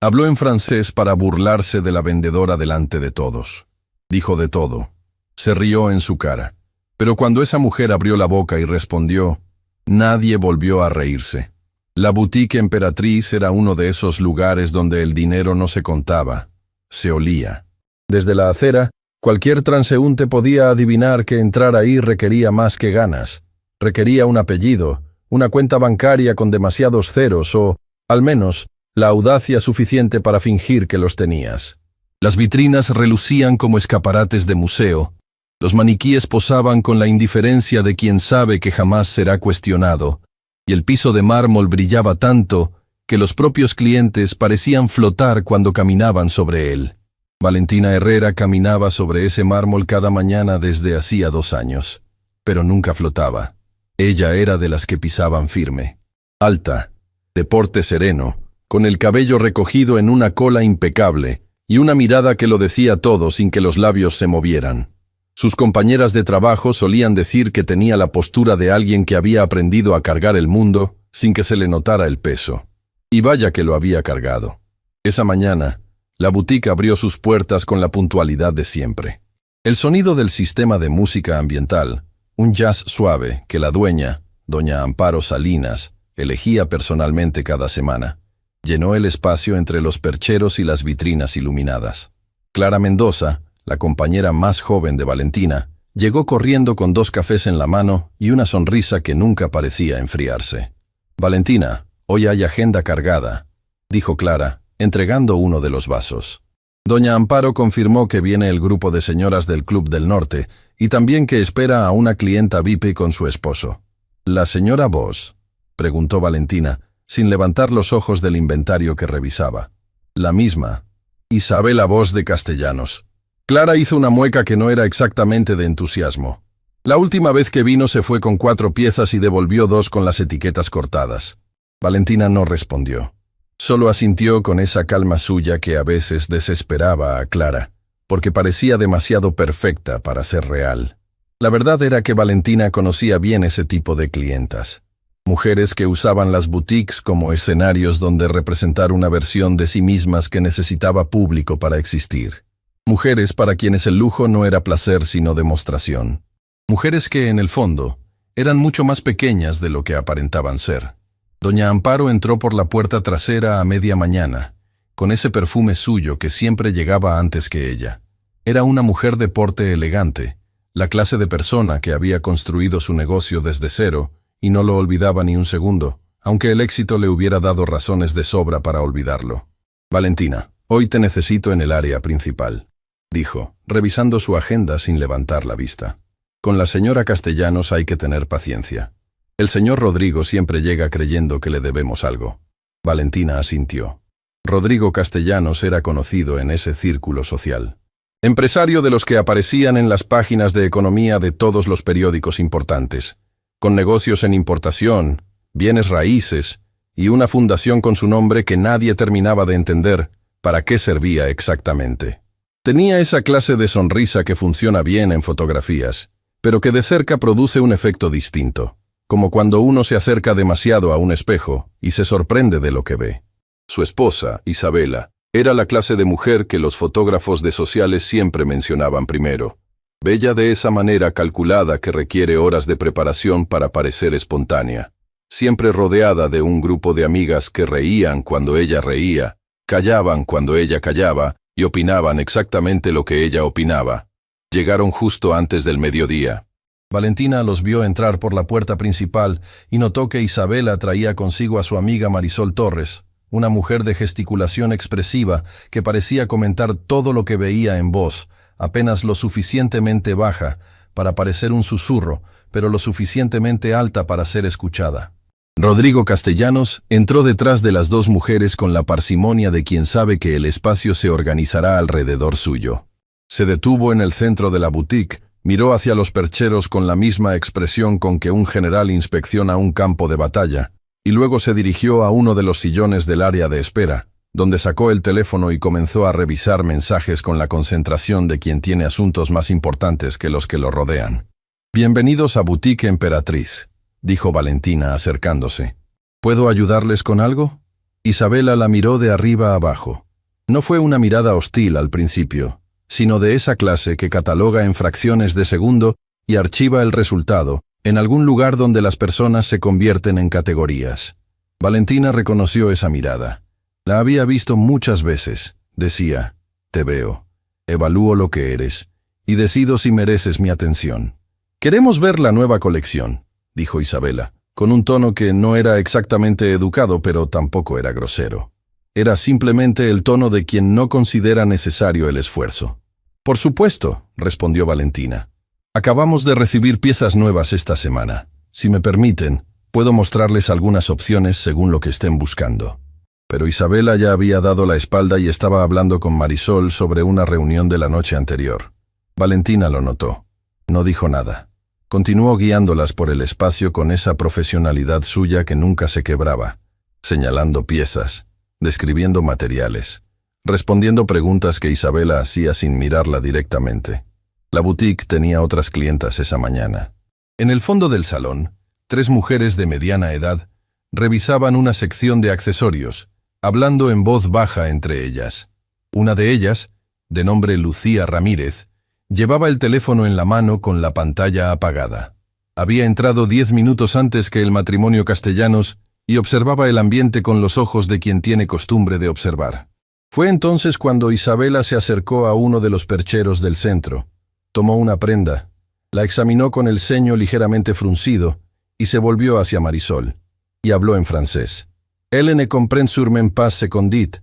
Habló en francés para burlarse de la vendedora delante de todos. Dijo de todo. Se rió en su cara. Pero cuando esa mujer abrió la boca y respondió, nadie volvió a reírse. La boutique Emperatriz era uno de esos lugares donde el dinero no se contaba, se olía. Desde la acera, cualquier transeúnte podía adivinar que entrar ahí requería más que ganas. Requería un apellido, una cuenta bancaria con demasiados ceros o, al menos, la audacia suficiente para fingir que los tenías. Las vitrinas relucían como escaparates de museo. Los maniquíes posaban con la indiferencia de quien sabe que jamás será cuestionado, y el piso de mármol brillaba tanto que los propios clientes parecían flotar cuando caminaban sobre él. Valentina Herrera caminaba sobre ese mármol cada mañana desde hacía 2 años, pero nunca flotaba. Ella era de las que pisaban firme. Alta, de porte sereno, con el cabello recogido en una cola impecable y una mirada que lo decía todo sin que los labios se movieran. Sus compañeras de trabajo solían decir que tenía la postura de alguien que había aprendido a cargar el mundo sin que se le notara el peso. Y vaya que lo había cargado. Esa mañana, la boutique abrió sus puertas con la puntualidad de siempre. El sonido del sistema de música ambiental, un jazz suave que la dueña, doña Amparo Salinas, elegía personalmente cada semana, llenó el espacio entre los percheros y las vitrinas iluminadas. Clara Mendoza, la compañera más joven de Valentina, llegó corriendo con 2 cafés en la mano y una sonrisa que nunca parecía enfriarse. «Valentina, hoy hay agenda cargada», dijo Clara, entregando uno de los vasos. Doña Amparo confirmó que viene el grupo de señoras del Club del Norte y también que espera a una clienta VIP con su esposo. «¿La señora Vos?», preguntó Valentina, sin levantar los ojos del inventario que revisaba. «La misma, Isabela Vos de Castellanos». Clara hizo una mueca que no era exactamente de entusiasmo. La última vez que vino se fue con 4 piezas y devolvió 2 con las etiquetas cortadas. Valentina no respondió. Solo asintió con esa calma suya que a veces desesperaba a Clara, porque parecía demasiado perfecta para ser real. La verdad era que Valentina conocía bien ese tipo de clientas. Mujeres que usaban las boutiques como escenarios donde representar una versión de sí mismas que necesitaba público para existir. Mujeres para quienes el lujo no era placer sino demostración. Mujeres que, en el fondo, eran mucho más pequeñas de lo que aparentaban ser. Doña Amparo entró por la puerta trasera a media mañana, con ese perfume suyo que siempre llegaba antes que ella. Era una mujer de porte elegante, la clase de persona que había construido su negocio desde cero y no lo olvidaba ni un segundo, aunque el éxito le hubiera dado razones de sobra para olvidarlo. «Valentina, hoy te necesito en el área principal», dijo, revisando su agenda sin levantar la vista. «Con la señora Castellanos hay que tener paciencia. El señor Rodrigo siempre llega creyendo que le debemos algo». Valentina asintió. Rodrigo Castellanos era conocido en ese círculo social. Empresario de los que aparecían en las páginas de economía de todos los periódicos importantes, con negocios en importación, bienes raíces y una fundación con su nombre que nadie terminaba de entender para qué servía exactamente. Tenía esa clase de sonrisa que funciona bien en fotografías, pero que de cerca produce un efecto distinto, como cuando uno se acerca demasiado a un espejo y se sorprende de lo que ve. Su esposa, Isabela, era la clase de mujer que los fotógrafos de sociales siempre mencionaban primero. Bella de esa manera calculada que requiere horas de preparación para parecer espontánea. Siempre rodeada de un grupo de amigas que reían cuando ella reía, callaban cuando ella callaba, y opinaban exactamente lo que ella opinaba. Llegaron justo antes del mediodía. Valentina los vio entrar por la puerta principal y notó que Isabela traía consigo a su amiga Marisol Torres, una mujer de gesticulación expresiva que parecía comentar todo lo que veía en voz, apenas lo suficientemente baja para parecer un susurro, pero lo suficientemente alta para ser escuchada. Rodrigo Castellanos entró detrás de las 2 mujeres con la parsimonia de quien sabe que el espacio se organizará alrededor suyo. Se detuvo en el centro de la boutique, miró hacia los percheros con la misma expresión con que un general inspecciona un campo de batalla, y luego se dirigió a uno de los sillones del área de espera, donde sacó el teléfono y comenzó a revisar mensajes con la concentración de quien tiene asuntos más importantes que los que lo rodean. «Bienvenidos a Boutique Emperatriz», dijo Valentina acercándose. «¿Puedo ayudarles con algo?». Isabela la miró de arriba abajo. No fue una mirada hostil al principio, sino de esa clase que cataloga en fracciones de segundo y archiva el resultado en algún lugar donde las personas se convierten en categorías. Valentina reconoció esa mirada. La había visto muchas veces. Decía, te veo, evalúo lo que eres, y decido si mereces mi atención. Queremos ver la nueva colección, dijo Isabela, con un tono que no era exactamente educado, pero tampoco era grosero. Era simplemente el tono de quien no considera necesario el esfuerzo. Por supuesto, respondió Valentina. Acabamos de recibir piezas nuevas esta semana. Si me permiten, puedo mostrarles algunas opciones según lo que estén buscando. Pero Isabela ya había dado la espalda y estaba hablando con Marisol sobre una reunión de la noche anterior. Valentina lo notó. No dijo nada. Continuó guiándolas por el espacio con esa profesionalidad suya que nunca se quebraba, señalando piezas, describiendo materiales, respondiendo preguntas que Isabela hacía sin mirarla directamente. La boutique tenía otras clientas esa mañana. En el fondo del salón, 3 mujeres de mediana edad revisaban una sección de accesorios, hablando en voz baja entre ellas. Una de ellas, de nombre Lucía Ramírez, llevaba el teléfono en la mano con la pantalla apagada. Había entrado 10 minutos antes que el matrimonio Castellanos y observaba el ambiente con los ojos de quien tiene costumbre de observar. Fue entonces cuando Isabela se acercó a uno de los percheros del centro, tomó una prenda, la examinó con el ceño ligeramente fruncido y se volvió hacia Marisol, y habló en francés. «Elle ne comprend sûrement pas ce qu'on dit»,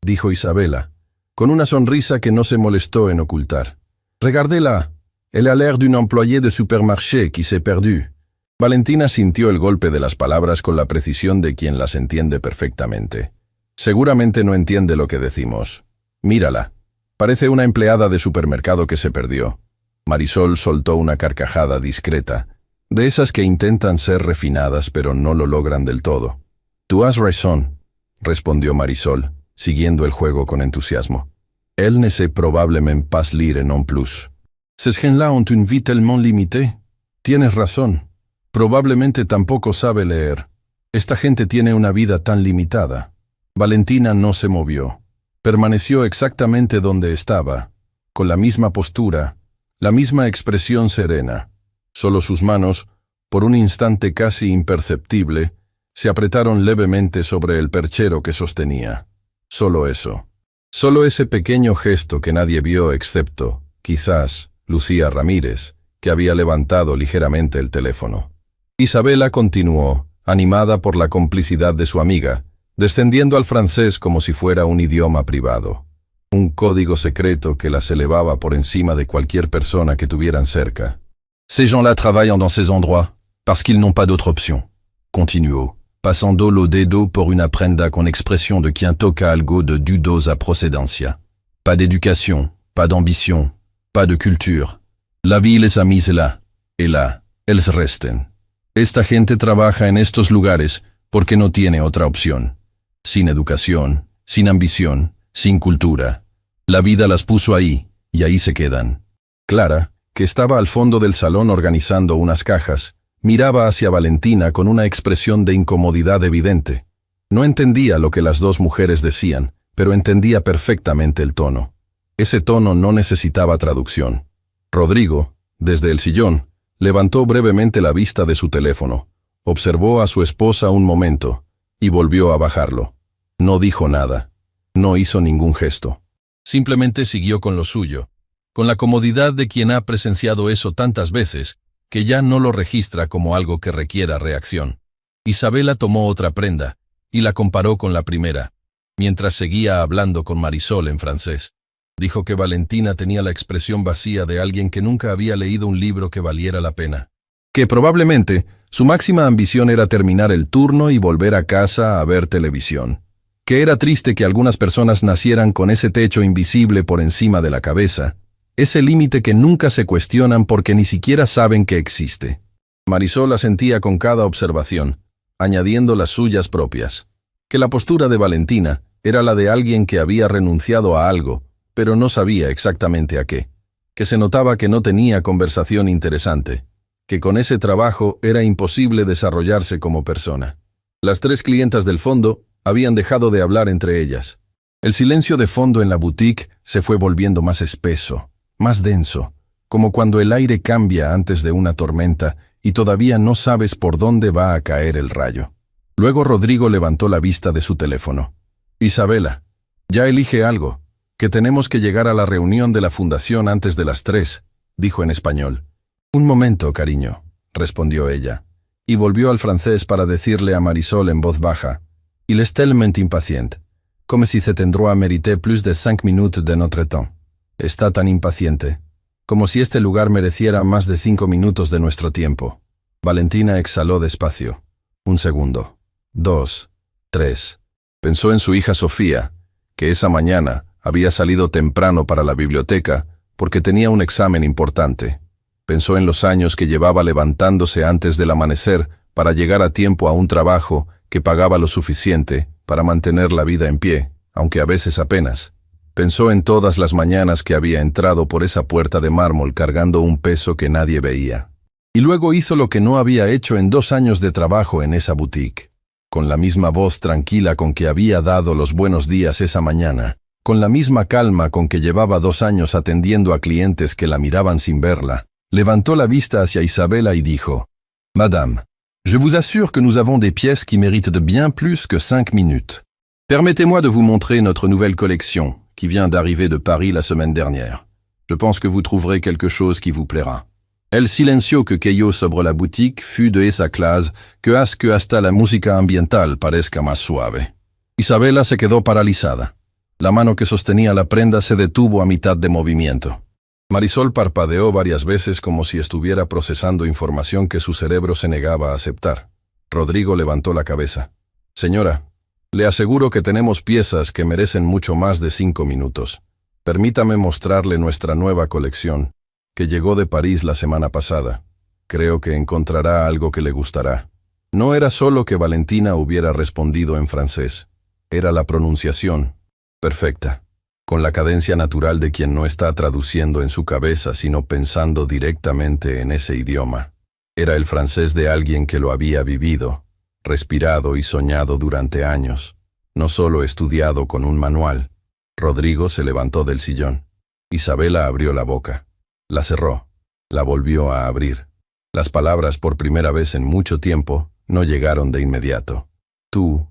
dijo Isabela, con una sonrisa que no se molestó en ocultar. «Regardez-la, elle a l'air d'une employée de supermarché qui s'est perdue». Valentina sintió el golpe de las palabras con la precisión de quien las entiende perfectamente. Seguramente no entiende lo que decimos. Mírala. Parece una empleada de supermercado que se perdió. Marisol soltó una carcajada discreta, de esas que intentan ser refinadas pero no lo logran del todo. «Tú has raison», respondió Marisol, siguiendo el juego con entusiasmo. «Elle ne sait probablement pas lire non plus. Ces gens-là ont une vie tellement limitée». Tienes razón. Probablemente tampoco sabe leer. Esta gente tiene una vida tan limitada. Valentina no se movió. Permaneció exactamente donde estaba, con la misma postura, la misma expresión serena. Solo sus manos, por un instante casi imperceptible, se apretaron levemente sobre el perchero que sostenía. Solo eso. Solo ese pequeño gesto que nadie vio excepto, quizás, Lucía Ramírez, que había levantado ligeramente el teléfono. Isabela continuó, animada por la complicidad de su amiga, descendiendo al francés como si fuera un idioma privado. Un código secreto que las elevaba por encima de cualquier persona que tuvieran cerca. «Ces gens-là travaillent dans ces endroits, parce qu'ils n'ont pas d'autre option», continuó, pasando lo dedo por una prenda con expresión de quien toca algo de dudosa procedencia. «Pas d'éducation, pas d'ambition, pas de culture. La vie les a mis là, et là, elles resten». Esta gente trabaja en estos lugares porque no tiene otra opción. Sin educación, sin ambición, sin cultura. La vida las puso ahí, y ahí se quedan. Clara, que estaba al fondo del salón organizando unas cajas, miraba hacia Valentina con una expresión de incomodidad evidente. No entendía lo que las dos mujeres decían, pero entendía perfectamente el tono. Ese tono no necesitaba traducción. Rodrigo, desde el sillón, levantó brevemente la vista de su teléfono, observó a su esposa un momento, y volvió a bajarlo. No dijo nada. No hizo ningún gesto. Simplemente siguió con lo suyo, con la comodidad de quien ha presenciado eso tantas veces, que ya no lo registra como algo que requiera reacción. Isabela tomó otra prenda, y la comparó con la primera, mientras seguía hablando con Marisol en francés. Dijo que Valentina tenía la expresión vacía de alguien que nunca había leído un libro que valiera la pena. Que probablemente su máxima ambición era terminar el turno y volver a casa a ver televisión. Que era triste que algunas personas nacieran con ese techo invisible por encima de la cabeza, ese límite que nunca se cuestionan porque ni siquiera saben que existe. Marisol asentía con cada observación, añadiendo las suyas propias. Que la postura de Valentina era la de alguien que había renunciado a algo, pero no sabía exactamente a qué. Que se notaba que no tenía conversación interesante. Que con ese trabajo era imposible desarrollarse como persona. Las 3 clientas del fondo Habían dejado de hablar entre ellas. El silencio de fondo en la boutique se fue volviendo más espeso, más denso, como cuando el aire cambia antes de una tormenta y todavía no sabes por dónde va a caer el rayo. Luego Rodrigo levantó la vista de su teléfono. Isabela, ya elige algo, que tenemos que llegar a la reunión de la fundación antes de las 3, dijo en español. Un momento, cariño, respondió ella, y volvió al francés para decirle a Marisol en voz baja, Il est tellement impatient, comme si cet endroit méritait plus de 5 minutes de notre temps. Está tan impaciente, como si este lugar mereciera más de 5 minutos de nuestro tiempo. Valentina exhaló despacio. 1 segundo. 2, 3. Pensó en su hija Sofía, que esa mañana había salido temprano para la biblioteca porque tenía un examen importante. Pensó en los años que llevaba levantándose antes del amanecer para llegar a tiempo a un trabajo que pagaba lo suficiente para mantener la vida en pie, aunque a veces apenas. Pensó en todas las mañanas que había entrado por esa puerta de mármol cargando un peso que nadie veía. Y luego hizo lo que no había hecho en 2 años de trabajo en esa boutique. Con la misma voz tranquila con que había dado los buenos días esa mañana, con la misma calma con que llevaba 2 años atendiendo a clientes que la miraban sin verla, levantó la vista hacia Isabela y dijo, Madame, je vous assure que nous avons des pièces qui méritent de bien plus que 5 minutes. Permettez-moi de vous montrer notre nouvelle collection, qui vient d'arriver de Paris la semaine dernière. Je pense que vous trouverez quelque chose qui vous plaira. El silencio que cayó sobre la boutique fut de esa clase que hace que hasta la música ambiental parezca más suave. Isabela se quedó paralizada. La mano que sostenía la prenda se detuvo a mitad de movimiento. Marisol parpadeó varias veces como si estuviera procesando información que su cerebro se negaba a aceptar. Rodrigo levantó la cabeza. Señora, le aseguro que tenemos piezas que merecen mucho más de 5 minutos. Permítame mostrarle nuestra nueva colección, que llegó de París la semana pasada. Creo que encontrará algo que le gustará. No era solo que Valentina hubiera respondido en francés. Era la pronunciación, perfecta, con la cadencia natural de quien no está traduciendo en su cabeza sino pensando directamente en ese idioma. Era el francés de alguien que lo había vivido, respirado y soñado durante años, no solo estudiado con un manual. Rodrigo se levantó del sillón. Isabela abrió la boca. La cerró. La volvió a abrir. Las palabras, por primera vez en mucho tiempo, no llegaron de inmediato. ¿Tú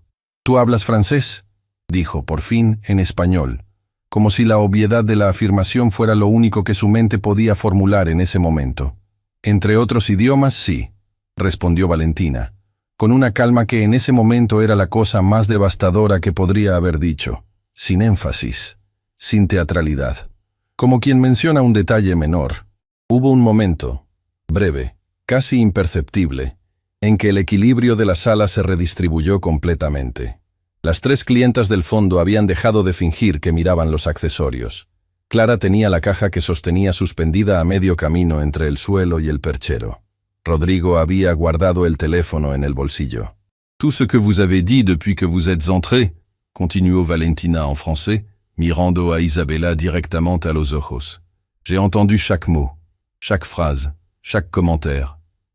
hablas francés?, dijo por fin en español, como si la obviedad de la afirmación fuera lo único que su mente podía formular en ese momento. Entre otros idiomas, sí, respondió Valentina, con una calma que en ese momento era la cosa más devastadora que podría haber dicho, sin énfasis, sin teatralidad. Como quien menciona un detalle menor. Hubo un momento, breve, casi imperceptible, en que el equilibrio de la sala se redistribuyó completamente. Las 3 clientas del fondo habían dejado de fingir que miraban los accesorios. Clara tenía la caja que sostenía suspendida a medio camino entre el suelo y el perchero. Rodrigo había guardado el teléfono en el bolsillo. Tout ce que vous avez dit depuis que vous êtes entré, continuó Valentina en français, mirando a Isabela directamente a los ojos. J'ai entendu chaque mot, chaque phrase, chaque commentaire.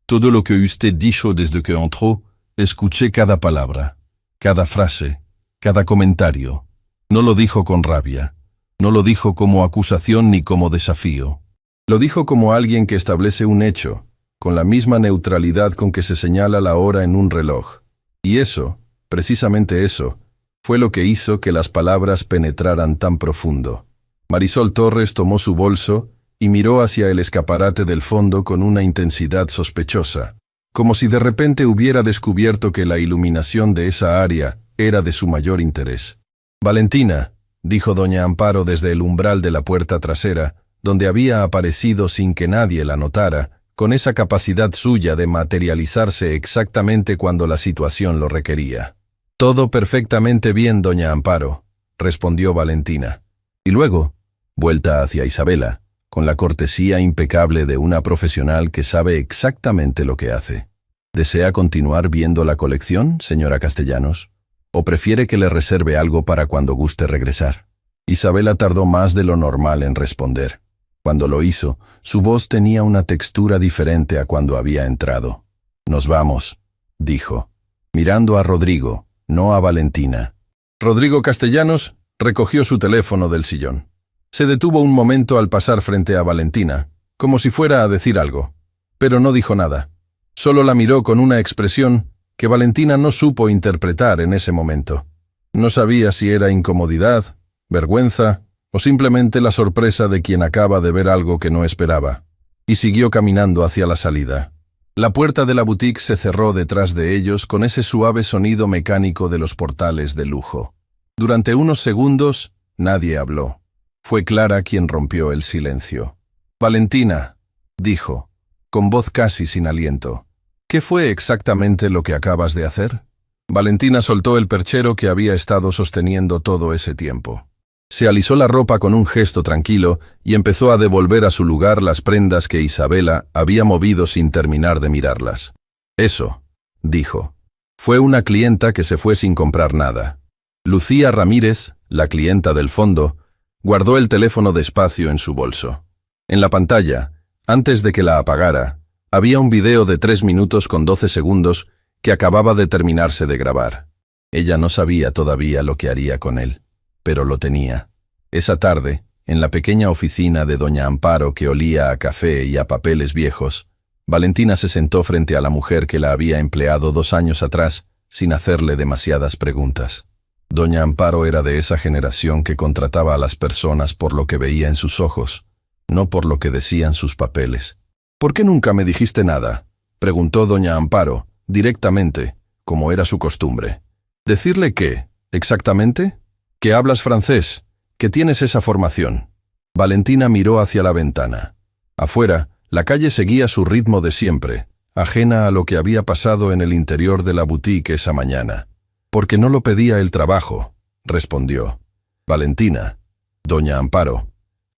Todo lo que usted dijo desde que entró, escuché cada palabra, cada frase, cada comentario. No lo dijo con rabia, no lo dijo como acusación ni como desafío. Lo dijo como alguien que establece un hecho, con la misma neutralidad con que se señala la hora en un reloj. Y eso, precisamente eso, fue lo que hizo que las palabras penetraran tan profundo. Marisol Torres tomó su bolso y miró hacia el escaparate del fondo con una intensidad sospechosa, como si de repente hubiera descubierto que la iluminación de esa área era de su mayor interés. Valentina, dijo doña Amparo desde el umbral de la puerta trasera, donde había aparecido sin que nadie la notara, con esa capacidad suya de materializarse exactamente cuando la situación lo requería. Todo perfectamente bien, doña Amparo, respondió Valentina. Y luego, vuelta hacia Isabela, con la cortesía impecable de una profesional que sabe exactamente lo que hace. ¿Desea continuar viendo la colección, señora Castellanos? ¿O prefiere que le reserve algo para cuando guste regresar? Isabela tardó más de lo normal en responder. Cuando lo hizo, su voz tenía una textura diferente a cuando había entrado. Nos vamos, dijo. Mirando a Rodrigo, no a Valentina. Rodrigo Castellanos recogió su teléfono del sillón. Se detuvo un momento al pasar frente a Valentina, como si fuera a decir algo, pero no dijo nada. Solo la miró con una expresión que Valentina no supo interpretar en ese momento. No sabía si era incomodidad, vergüenza o simplemente la sorpresa de quien acaba de ver algo que no esperaba, y siguió caminando hacia la salida. La puerta de la boutique se cerró detrás de ellos con ese suave sonido mecánico de los portales de lujo. Durante unos segundos, nadie habló. Fue Clara quien rompió el silencio. «Valentina», dijo, con voz casi sin aliento, «¿qué fue exactamente lo que acabas de hacer?» Valentina soltó el perchero que había estado sosteniendo todo ese tiempo. Se alisó la ropa con un gesto tranquilo y empezó a devolver a su lugar las prendas que Isabela había movido sin terminar de mirarlas. «Eso», dijo, «fue una clienta que se fue sin comprar nada». Lucía Ramírez, la clienta del fondo, guardó el teléfono despacio en su bolso. En la pantalla, antes de que la apagara, había un video de 3 minutos con 12 segundos que acababa de terminarse de grabar. Ella no sabía todavía lo que haría con él, pero lo tenía. Esa tarde, en la pequeña oficina de doña Amparo que olía a café y a papeles viejos, Valentina se sentó frente a la mujer que la había empleado 2 años atrás sin hacerle demasiadas preguntas. Doña Amparo era de esa generación que contrataba a las personas por lo que veía en sus ojos, no por lo que decían sus papeles. «¿Por qué nunca me dijiste nada?», preguntó doña Amparo, directamente, como era su costumbre. «¿Decirle qué, exactamente? ¿Que hablas francés? ¿Que tienes esa formación?» Valentina miró hacia la ventana. Afuera, la calle seguía su ritmo de siempre, ajena a lo que había pasado en el interior de la boutique esa mañana. «Porque no lo pedía el trabajo», respondió. «Valentina, doña Amparo».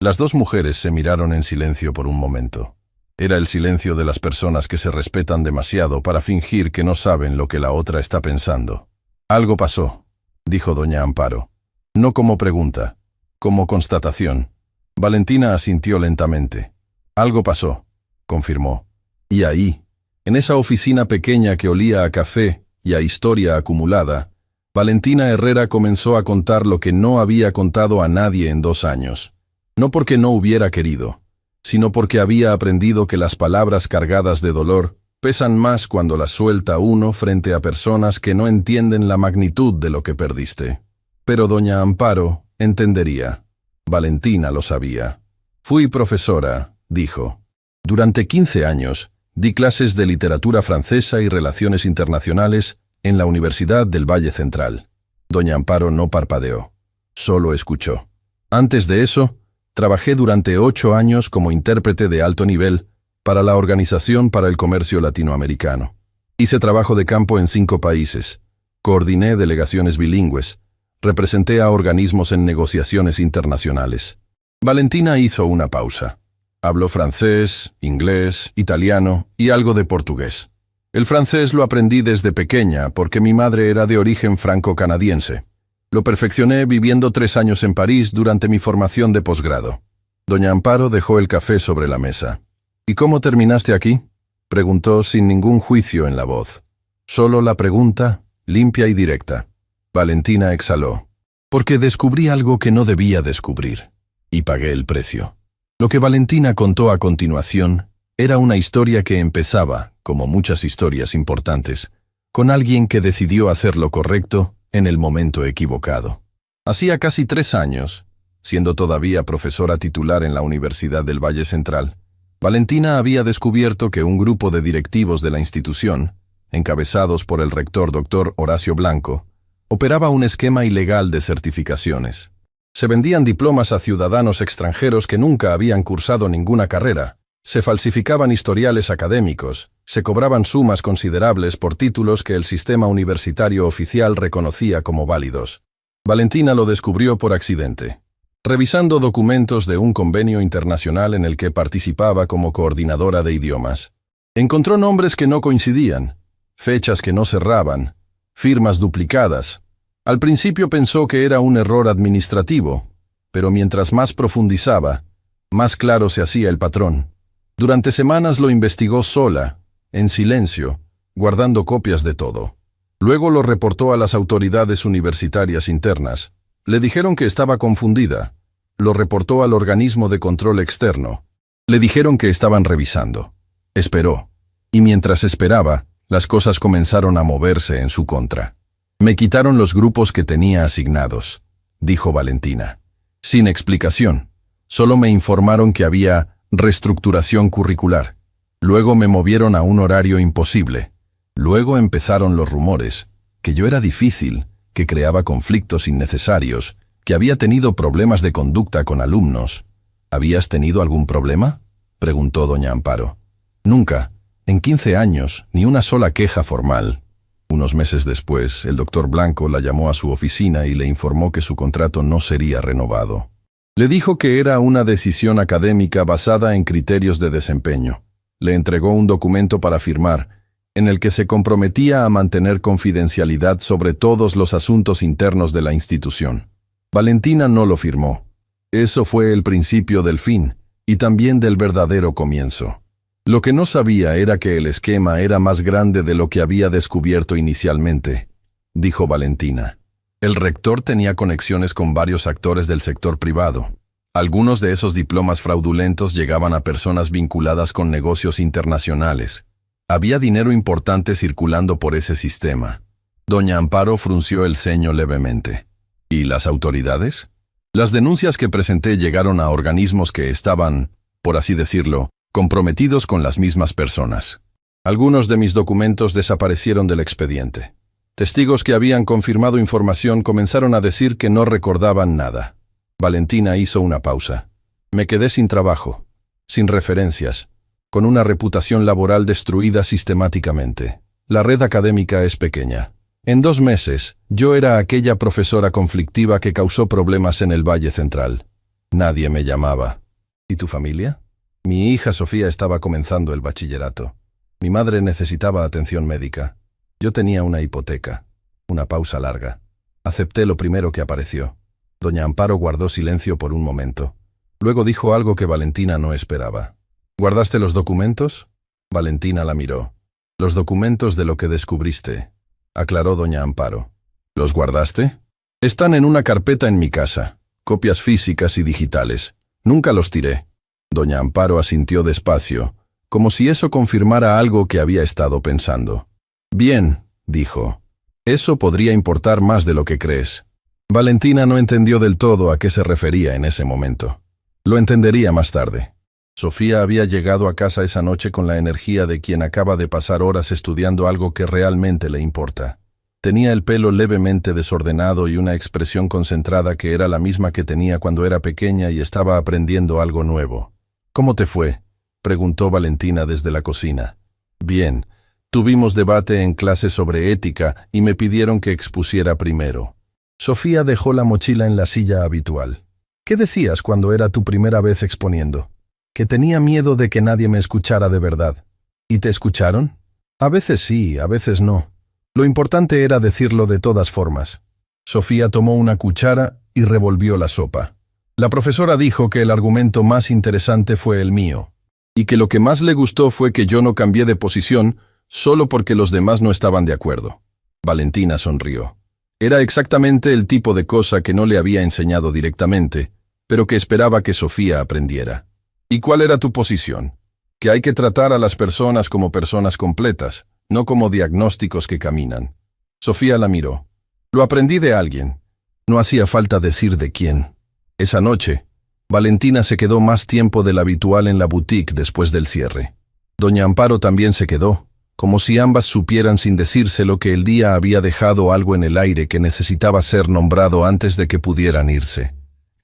Las dos mujeres se miraron en silencio por un momento. Era el silencio de las personas que se respetan demasiado para fingir que no saben lo que la otra está pensando. «Algo pasó», dijo doña Amparo. No como pregunta, como constatación. Valentina asintió lentamente. «Algo pasó», confirmó. Y ahí, en esa oficina pequeña que olía a café y a historia acumulada, Valentina Herrera comenzó a contar lo que no había contado a nadie en 2 años. No porque no hubiera querido, sino porque había aprendido que las palabras cargadas de dolor pesan más cuando las suelta uno frente a personas que no entienden la magnitud de lo que perdiste. Pero doña Amparo entendería. Valentina lo sabía. «Fui profesora», dijo. «Durante 15 años di clases de literatura francesa y relaciones internacionales en la Universidad del Valle Central». Doña Amparo no parpadeó, solo escuchó. «Antes de eso, trabajé durante 8 años como intérprete de alto nivel para la Organización para el Comercio Latinoamericano. Hice trabajo de campo en 5 países, coordiné delegaciones bilingües, representé a organismos en negociaciones internacionales». Valentina hizo una pausa. Habló francés, inglés, italiano y algo de portugués. El francés lo aprendí desde pequeña porque mi madre era de origen franco-canadiense. Lo perfeccioné viviendo 3 años en París durante mi formación de posgrado. Doña Amparo dejó el café sobre la mesa. «¿Y cómo terminaste aquí?», preguntó sin ningún juicio en la voz. Solo la pregunta, limpia y directa. Valentina exhaló. «Porque descubrí algo que no debía descubrir. Y pagué el precio». Lo que Valentina contó a continuación era una historia que empezaba, como muchas historias importantes, con alguien que decidió hacer lo correcto en el momento equivocado. Hacía casi 3 años, siendo todavía profesora titular en la Universidad del Valle Central, Valentina había descubierto que un grupo de directivos de la institución, encabezados por el rector Dr. Horacio Blanco, operaba un esquema ilegal de certificaciones. Se vendían diplomas a ciudadanos extranjeros que nunca habían cursado ninguna carrera, se falsificaban historiales académicos, se cobraban sumas considerables por títulos que el sistema universitario oficial reconocía como válidos. Valentina lo descubrió por accidente. Revisando documentos de un convenio internacional en el que participaba como coordinadora de idiomas, encontró nombres que no coincidían, fechas que no cerraban, firmas duplicadas. Al principio pensó que era un error administrativo, pero mientras más profundizaba, más claro se hacía el patrón. Durante semanas lo investigó sola, en silencio, guardando copias de todo. Luego lo reportó a las autoridades universitarias internas. Le dijeron que estaba confundida. Lo reportó al organismo de control externo. Le dijeron que estaban revisando. Esperó. Y mientras esperaba, las cosas comenzaron a moverse en su contra. Me quitaron los grupos que tenía asignados, dijo Valentina. Sin explicación. Solo me informaron que había reestructuración curricular. Luego me movieron a un horario imposible. Luego empezaron los rumores, que yo era difícil, que creaba conflictos innecesarios, que había tenido problemas de conducta con alumnos. ¿Habías tenido algún problema?, preguntó doña Amparo. Nunca, en 15 años, ni una sola queja formal. Unos meses después, el doctor Blanco la llamó a su oficina y le informó que su contrato no sería renovado. Le dijo que era una decisión académica basada en criterios de desempeño. Le entregó un documento para firmar, en el que se comprometía a mantener confidencialidad sobre todos los asuntos internos de la institución. Valentina no lo firmó. Eso fue el principio del fin, y también del verdadero comienzo. Lo que no sabía era que el esquema era más grande de lo que había descubierto inicialmente, dijo Valentina. El rector tenía conexiones con varios actores del sector privado. Algunos de esos diplomas fraudulentos llegaban a personas vinculadas con negocios internacionales. Había dinero importante circulando por ese sistema. Doña Amparo frunció el ceño levemente. ¿Y las autoridades? Las denuncias que presenté llegaron a organismos que estaban, por así decirlo, comprometidos con las mismas personas. Algunos de mis documentos desaparecieron del expediente. Testigos que habían confirmado información comenzaron a decir que no recordaban nada. Valentina hizo una pausa. Me quedé sin trabajo, sin referencias, con una reputación laboral destruida sistemáticamente. La red académica es pequeña. En 2 meses, yo era aquella profesora conflictiva que causó problemas en el Valle Central. Nadie me llamaba. ¿Y tu familia? Mi hija Sofía estaba comenzando el bachillerato. Mi madre necesitaba atención médica. Yo tenía una hipoteca. Una pausa larga. Acepté lo primero que apareció. Doña Amparo guardó silencio por un momento. Luego dijo algo que Valentina no esperaba. ¿Guardaste los documentos? Valentina la miró. Los documentos de lo que descubriste, aclaró doña Amparo. ¿Los guardaste? Están en una carpeta en mi casa. Copias físicas y digitales. Nunca los tiré. Doña Amparo asintió despacio, como si eso confirmara algo que había estado pensando. Bien, dijo. Eso podría importar más de lo que crees. Valentina no entendió del todo a qué se refería en ese momento. Lo entendería más tarde. Sofía había llegado a casa esa noche con la energía de quien acaba de pasar horas estudiando algo que realmente le importa. Tenía el pelo levemente desordenado y una expresión concentrada que era la misma que tenía cuando era pequeña y estaba aprendiendo algo nuevo. ¿Cómo te fue?, preguntó Valentina desde la cocina. Bien. Tuvimos debate en clase sobre ética y me pidieron que expusiera primero. Sofía dejó la mochila en la silla habitual. ¿Qué decías cuando era tu primera vez exponiendo? Que tenía miedo de que nadie me escuchara de verdad. ¿Y te escucharon? A veces sí, a veces no. Lo importante era decirlo de todas formas. Sofía tomó una cuchara y revolvió la sopa. La profesora dijo que el argumento más interesante fue el mío, y que lo que más le gustó fue que yo no cambié de posición solo porque los demás no estaban de acuerdo. Valentina sonrió. Era exactamente el tipo de cosa que no le había enseñado directamente, pero que esperaba que Sofía aprendiera. ¿Y cuál era tu posición? Que hay que tratar a las personas como personas completas, no como diagnósticos que caminan. Sofía la miró. Lo aprendí de alguien. No hacía falta decir de quién. Esa noche, Valentina se quedó más tiempo del habitual en la boutique después del cierre. Doña Amparo también se quedó, como si ambas supieran sin decírselo que el día había dejado algo en el aire que necesitaba ser nombrado antes de que pudieran irse.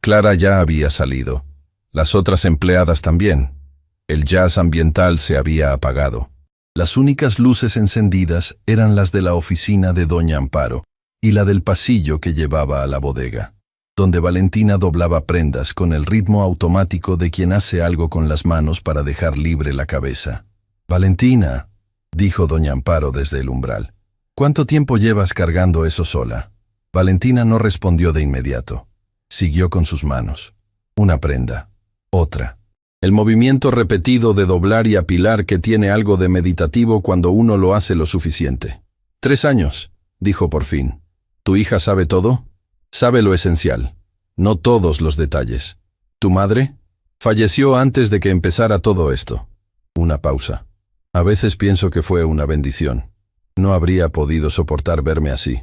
Clara ya había salido. Las otras empleadas también. El jazz ambiental se había apagado. Las únicas luces encendidas eran las de la oficina de doña Amparo y la del pasillo que llevaba a la bodega, donde Valentina doblaba prendas con el ritmo automático de quien hace algo con las manos para dejar libre la cabeza. «Valentina», dijo doña Amparo desde el umbral, «¿cuánto tiempo llevas cargando eso sola?» Valentina no respondió de inmediato. Siguió con sus manos. Una prenda. Otra. El movimiento repetido de doblar y apilar que tiene algo de meditativo cuando uno lo hace lo suficiente. 3 años. dijo por fin. ¿Tu hija sabe todo? Sabe lo esencial, no todos los detalles. ¿Tu madre? Falleció antes de que empezara todo esto. Una pausa. A veces pienso que fue una bendición. No habría podido soportar verme así.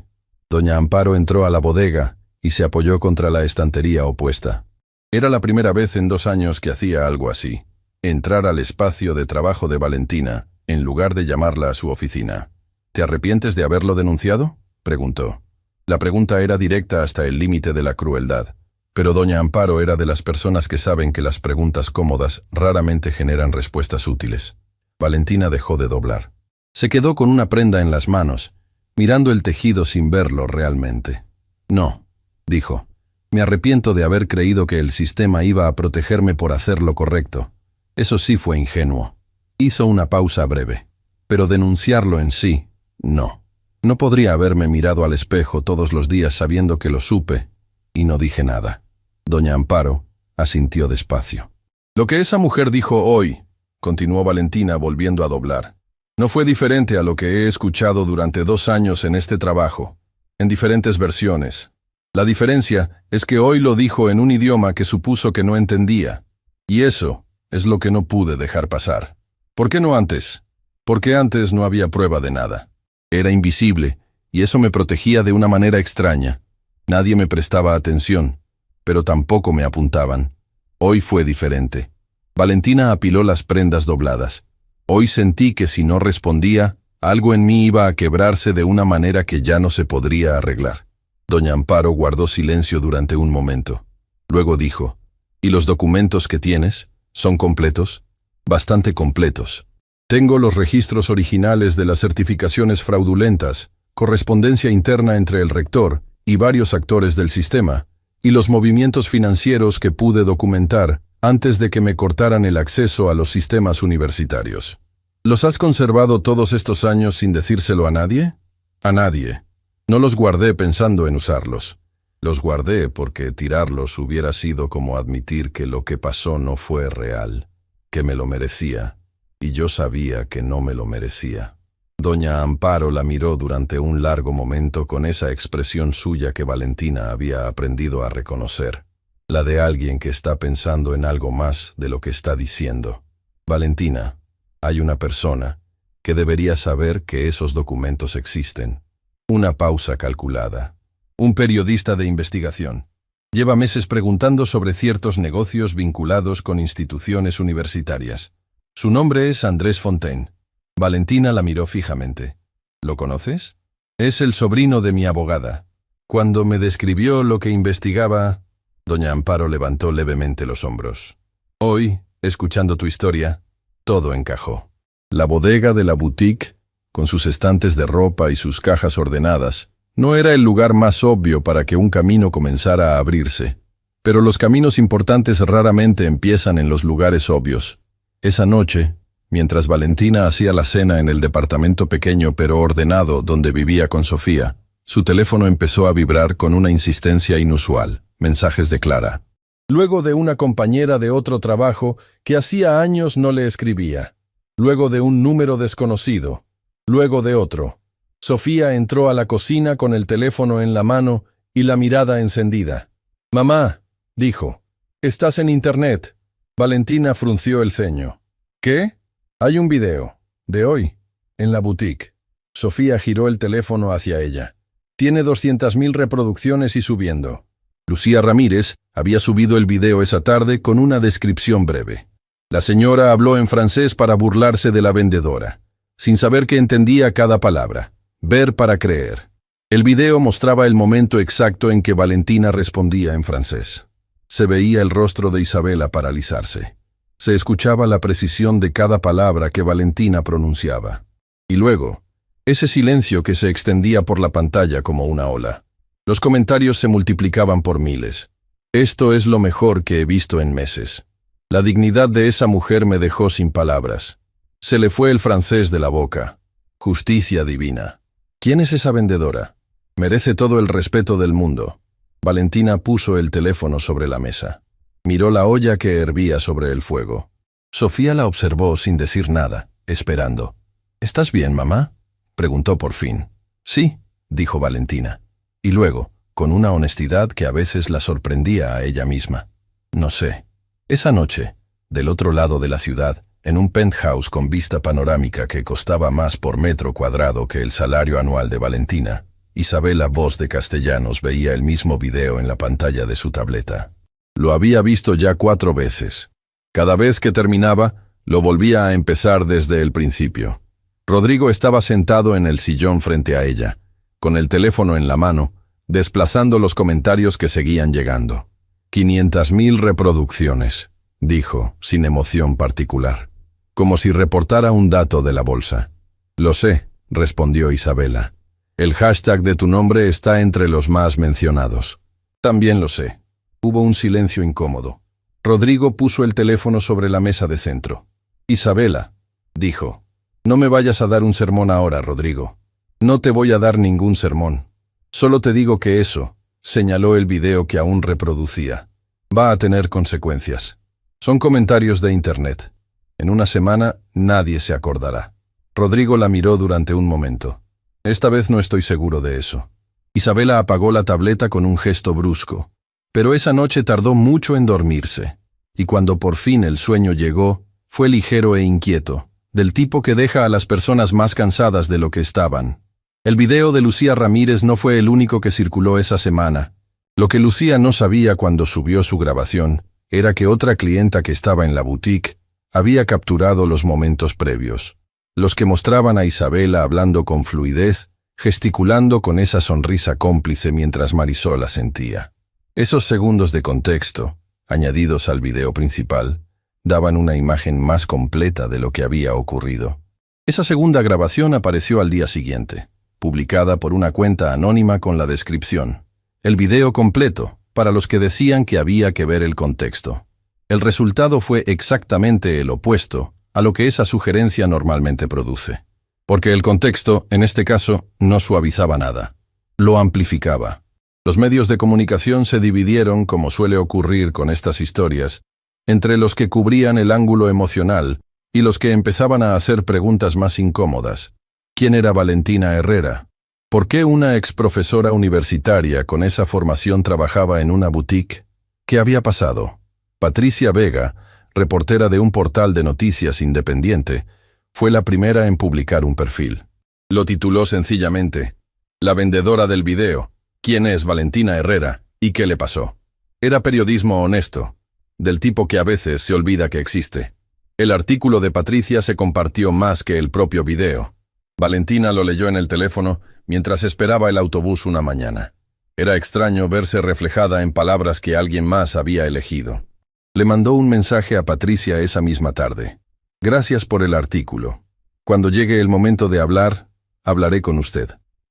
Doña Amparo entró a la bodega y se apoyó contra la estantería opuesta. Era la primera vez en 2 años que hacía algo así. Entrar al espacio de trabajo de Valentina, en lugar de llamarla a su oficina. ¿Te arrepientes de haberlo denunciado?, preguntó. La pregunta era directa hasta el límite de la crueldad, pero doña Amparo era de las personas que saben que las preguntas cómodas raramente generan respuestas útiles. Valentina dejó de doblar. Se quedó con una prenda en las manos, mirando el tejido sin verlo realmente. No, dijo. Me arrepiento de haber creído que el sistema iba a protegerme por hacer lo correcto. Eso sí fue ingenuo. Hizo una pausa breve. Pero denunciarlo en sí, no. No podría haberme mirado al espejo todos los días sabiendo que lo supe, y no dije nada. Doña Amparo asintió despacio. Lo que esa mujer dijo hoy, continuó Valentina volviendo a doblar, no fue diferente a lo que he escuchado durante 2 años en este trabajo, en diferentes versiones. La diferencia es que hoy lo dijo en un idioma que supuso que no entendía, y eso es lo que no pude dejar pasar. ¿Por qué no antes? Porque antes no había prueba de nada. Era invisible, y eso me protegía de una manera extraña. Nadie me prestaba atención, pero tampoco me apuntaban. Hoy fue diferente. Valentina apiló las prendas dobladas. Hoy sentí que si no respondía, algo en mí iba a quebrarse de una manera que ya no se podría arreglar. Doña Amparo guardó silencio durante un momento. Luego dijo, ¿y los documentos que tienes? ¿Son completos? Bastante completos. Tengo los registros originales de las certificaciones fraudulentas, correspondencia interna entre el rector y varios actores del sistema, y los movimientos financieros que pude documentar antes de que me cortaran el acceso a los sistemas universitarios. ¿Los has conservado todos estos años sin decírselo a nadie? A nadie. No los guardé pensando en usarlos. Los guardé porque tirarlos hubiera sido como admitir que lo que pasó no fue real, que me lo merecía, y yo sabía que no me lo merecía. Doña Amparo la miró durante un largo momento con esa expresión suya que Valentina había aprendido a reconocer, la de alguien que está pensando en algo más de lo que está diciendo. Valentina, hay una persona que debería saber que esos documentos existen. Una pausa calculada. Un periodista de investigación. Lleva meses preguntando sobre ciertos negocios vinculados con instituciones universitarias. Su nombre es Andrés Fontaine. Valentina la miró fijamente. ¿Lo conoces? Es el sobrino de mi abogada. Cuando me describió lo que investigaba, doña Amparo levantó levemente los hombros. Hoy, escuchando tu historia, todo encajó. La bodega de la boutique, con sus estantes de ropa y sus cajas ordenadas, no era el lugar más obvio para que un camino comenzara a abrirse. Pero los caminos importantes raramente empiezan en los lugares obvios. Esa noche, mientras Valentina hacía la cena en el departamento pequeño pero ordenado donde vivía con Sofía, su teléfono empezó a vibrar con una insistencia inusual. Mensajes de Clara. Luego de una compañera de otro trabajo que hacía años no le escribía. Luego de un número desconocido. Luego de otro. Sofía entró a la cocina con el teléfono en la mano y la mirada encendida. «Mamá», dijo, «¿estás en internet?» Valentina frunció el ceño. «¿Qué?» «Hay un video. De hoy. En la boutique». Sofía giró el teléfono hacia ella. «Tiene 200.000 reproducciones y subiendo». Lucía Ramírez había subido el video esa tarde con una descripción breve. La señora habló en francés para burlarse de la vendedora, sin saber que entendía cada palabra. Ver para creer. El video mostraba el momento exacto en que Valentina respondía en francés. Se veía el rostro de Isabela paralizarse. Se escuchaba la precisión de cada palabra que Valentina pronunciaba. Y luego, ese silencio que se extendía por la pantalla como una ola. Los comentarios se multiplicaban por miles. Esto es lo mejor que he visto en meses. La dignidad de esa mujer me dejó sin palabras. Se le fue el francés de la boca. Justicia divina. ¿Quién es esa vendedora? Merece todo el respeto del mundo. Valentina puso el teléfono sobre la mesa. Miró la olla que hervía sobre el fuego. Sofía la observó sin decir nada, esperando. ¿Estás bien, mamá?, preguntó por fin. Sí, dijo Valentina. Y luego, con una honestidad que a veces la sorprendía a ella misma. No sé. Esa noche, del otro lado de la ciudad, en un penthouse con vista panorámica que costaba más por metro cuadrado que el salario anual de Valentina, Isabela Voz de Castellanos veía el mismo video en la pantalla de su tableta. Lo había visto ya 4 veces. Cada vez que terminaba, lo volvía a empezar desde el principio. Rodrigo estaba sentado en el sillón frente a ella, con el teléfono en la mano, desplazando los comentarios que seguían llegando. 500.000 reproducciones, dijo, sin emoción particular, como si reportara un dato de la bolsa. Lo sé, respondió Isabela. El hashtag de tu nombre está entre los más mencionados. También lo sé. Hubo un silencio incómodo. Rodrigo puso el teléfono sobre la mesa de centro. Isabela, dijo. No me vayas a dar un sermón ahora, Rodrigo. No te voy a dar ningún sermón. Solo te digo que eso, señaló el video que aún reproducía, va a tener consecuencias. Son comentarios de internet. En una semana nadie se acordará. Rodrigo la miró durante un momento. Esta vez no estoy seguro de eso. Isabela apagó la tableta con un gesto brusco. Pero esa noche tardó mucho en dormirse. Y cuando por fin el sueño llegó, fue ligero e inquieto, del tipo que deja a las personas más cansadas de lo que estaban. El video de Lucía Ramírez no fue el único que circuló esa semana. Lo que Lucía no sabía cuando subió su grabación era que otra clienta que estaba en la boutique había capturado los momentos previos, los que mostraban a Isabela hablando con fluidez, gesticulando con esa sonrisa cómplice mientras Marisol asentía. Esos segundos de contexto, añadidos al video principal, daban una imagen más completa de lo que había ocurrido. Esa segunda grabación apareció al día siguiente, publicada por una cuenta anónima con la descripción. El video completo, para los que decían que había que ver el contexto. El resultado fue exactamente el opuesto a lo que esa sugerencia normalmente produce. Porque el contexto, en este caso, no suavizaba nada. Lo amplificaba. Los medios de comunicación se dividieron, como suele ocurrir con estas historias, entre los que cubrían el ángulo emocional y los que empezaban a hacer preguntas más incómodas. ¿Quién era Valentina Herrera? ¿Por qué una exprofesora universitaria con esa formación trabajaba en una boutique? ¿Qué había pasado? Patricia Vega, reportera de un portal de noticias independiente, fue la primera en publicar un perfil. Lo tituló sencillamente, La vendedora del video. ¿Quién es Valentina Herrera y qué le pasó? Era periodismo honesto, del tipo que a veces se olvida que existe. El artículo de Patricia se compartió más que el propio video. Valentina lo leyó en el teléfono mientras esperaba el autobús una mañana. Era extraño verse reflejada en palabras que alguien más había elegido. Le mandó un mensaje a Patricia esa misma tarde. Gracias por el artículo. Cuando llegue el momento de hablar, hablaré con usted.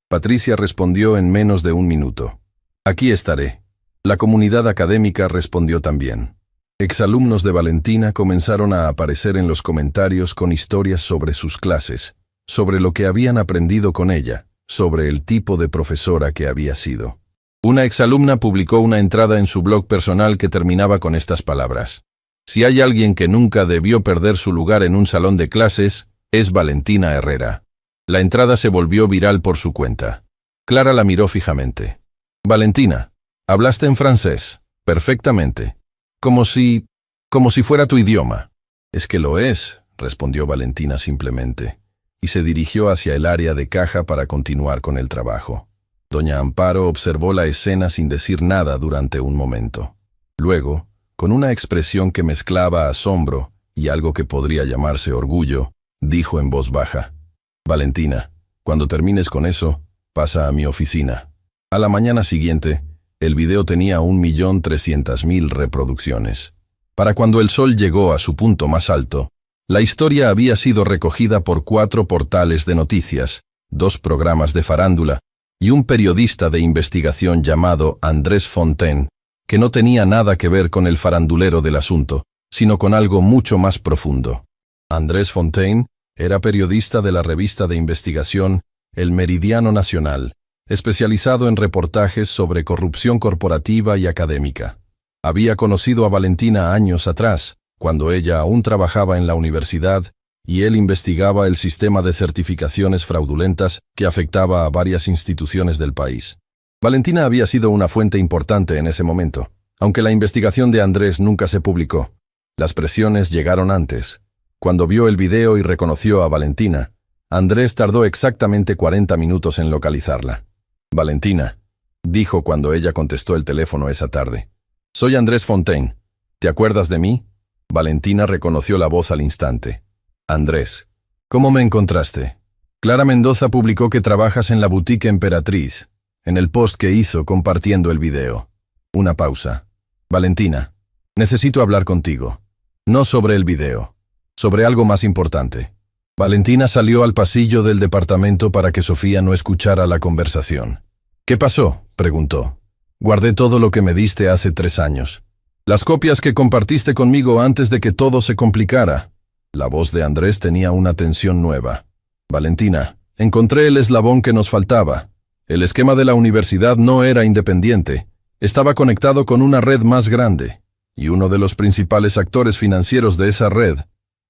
Patricia respondió en menos de 1 minuto. Aquí estaré. La comunidad académica respondió también. Exalumnos de Valentina comenzaron a aparecer en los comentarios con historias sobre sus clases, sobre lo que habían aprendido con ella, sobre el tipo de profesora que había sido. Una exalumna publicó una entrada en su blog personal que terminaba con estas palabras. Si hay alguien que nunca debió perder su lugar en un salón de clases, es Valentina Herrera. La entrada se volvió viral por su cuenta. Clara la miró fijamente. Valentina, hablaste en francés, perfectamente. Como si fuera tu idioma. Es que lo es, respondió Valentina simplemente, y se dirigió hacia el área de caja para continuar con el trabajo. Doña Amparo observó la escena sin decir nada durante un momento. Luego, con una expresión que mezclaba asombro y algo que podría llamarse orgullo, dijo en voz baja, Valentina, cuando termines con eso, pasa a mi oficina. A la mañana siguiente, el video tenía 1.300.000 reproducciones. Para cuando el sol llegó a su punto más alto, la historia había sido recogida por 4 portales de noticias, 2 programas de farándula y un periodista de investigación llamado Andrés Fontaine, que no tenía nada que ver con el farandulero del asunto, sino con algo mucho más profundo. Andrés Fontaine era periodista de la revista de investigación El Meridiano Nacional, especializado en reportajes sobre corrupción corporativa y académica. Había conocido a Valentina años atrás, cuando ella aún trabajaba en la universidad, y él investigaba el sistema de certificaciones fraudulentas que afectaba a varias instituciones del país. Valentina había sido una fuente importante en ese momento, aunque la investigación de Andrés nunca se publicó. Las presiones llegaron antes. Cuando vio el video y reconoció a Valentina, Andrés tardó exactamente 40 minutos en localizarla. «Valentina», dijo cuando ella contestó el teléfono esa tarde. «Soy Andrés Fontaine. ¿Te acuerdas de mí?» Valentina reconoció la voz al instante. «Andrés, ¿cómo me encontraste? Clara Mendoza publicó que trabajas en la boutique Emperatriz, en el post que hizo compartiendo el video». Una pausa. «Valentina, necesito hablar contigo. No sobre el video, sobre algo más importante». Valentina salió al pasillo del departamento para que Sofía no escuchara la conversación. «¿Qué pasó?», preguntó. «Guardé todo lo que me diste hace 3 años. Las copias que compartiste conmigo antes de que todo se complicara». La voz de Andrés tenía una tensión nueva. «Valentina, encontré el eslabón que nos faltaba. El esquema de la universidad no era independiente. Estaba conectado con una red más grande. Y uno de los principales actores financieros de esa red».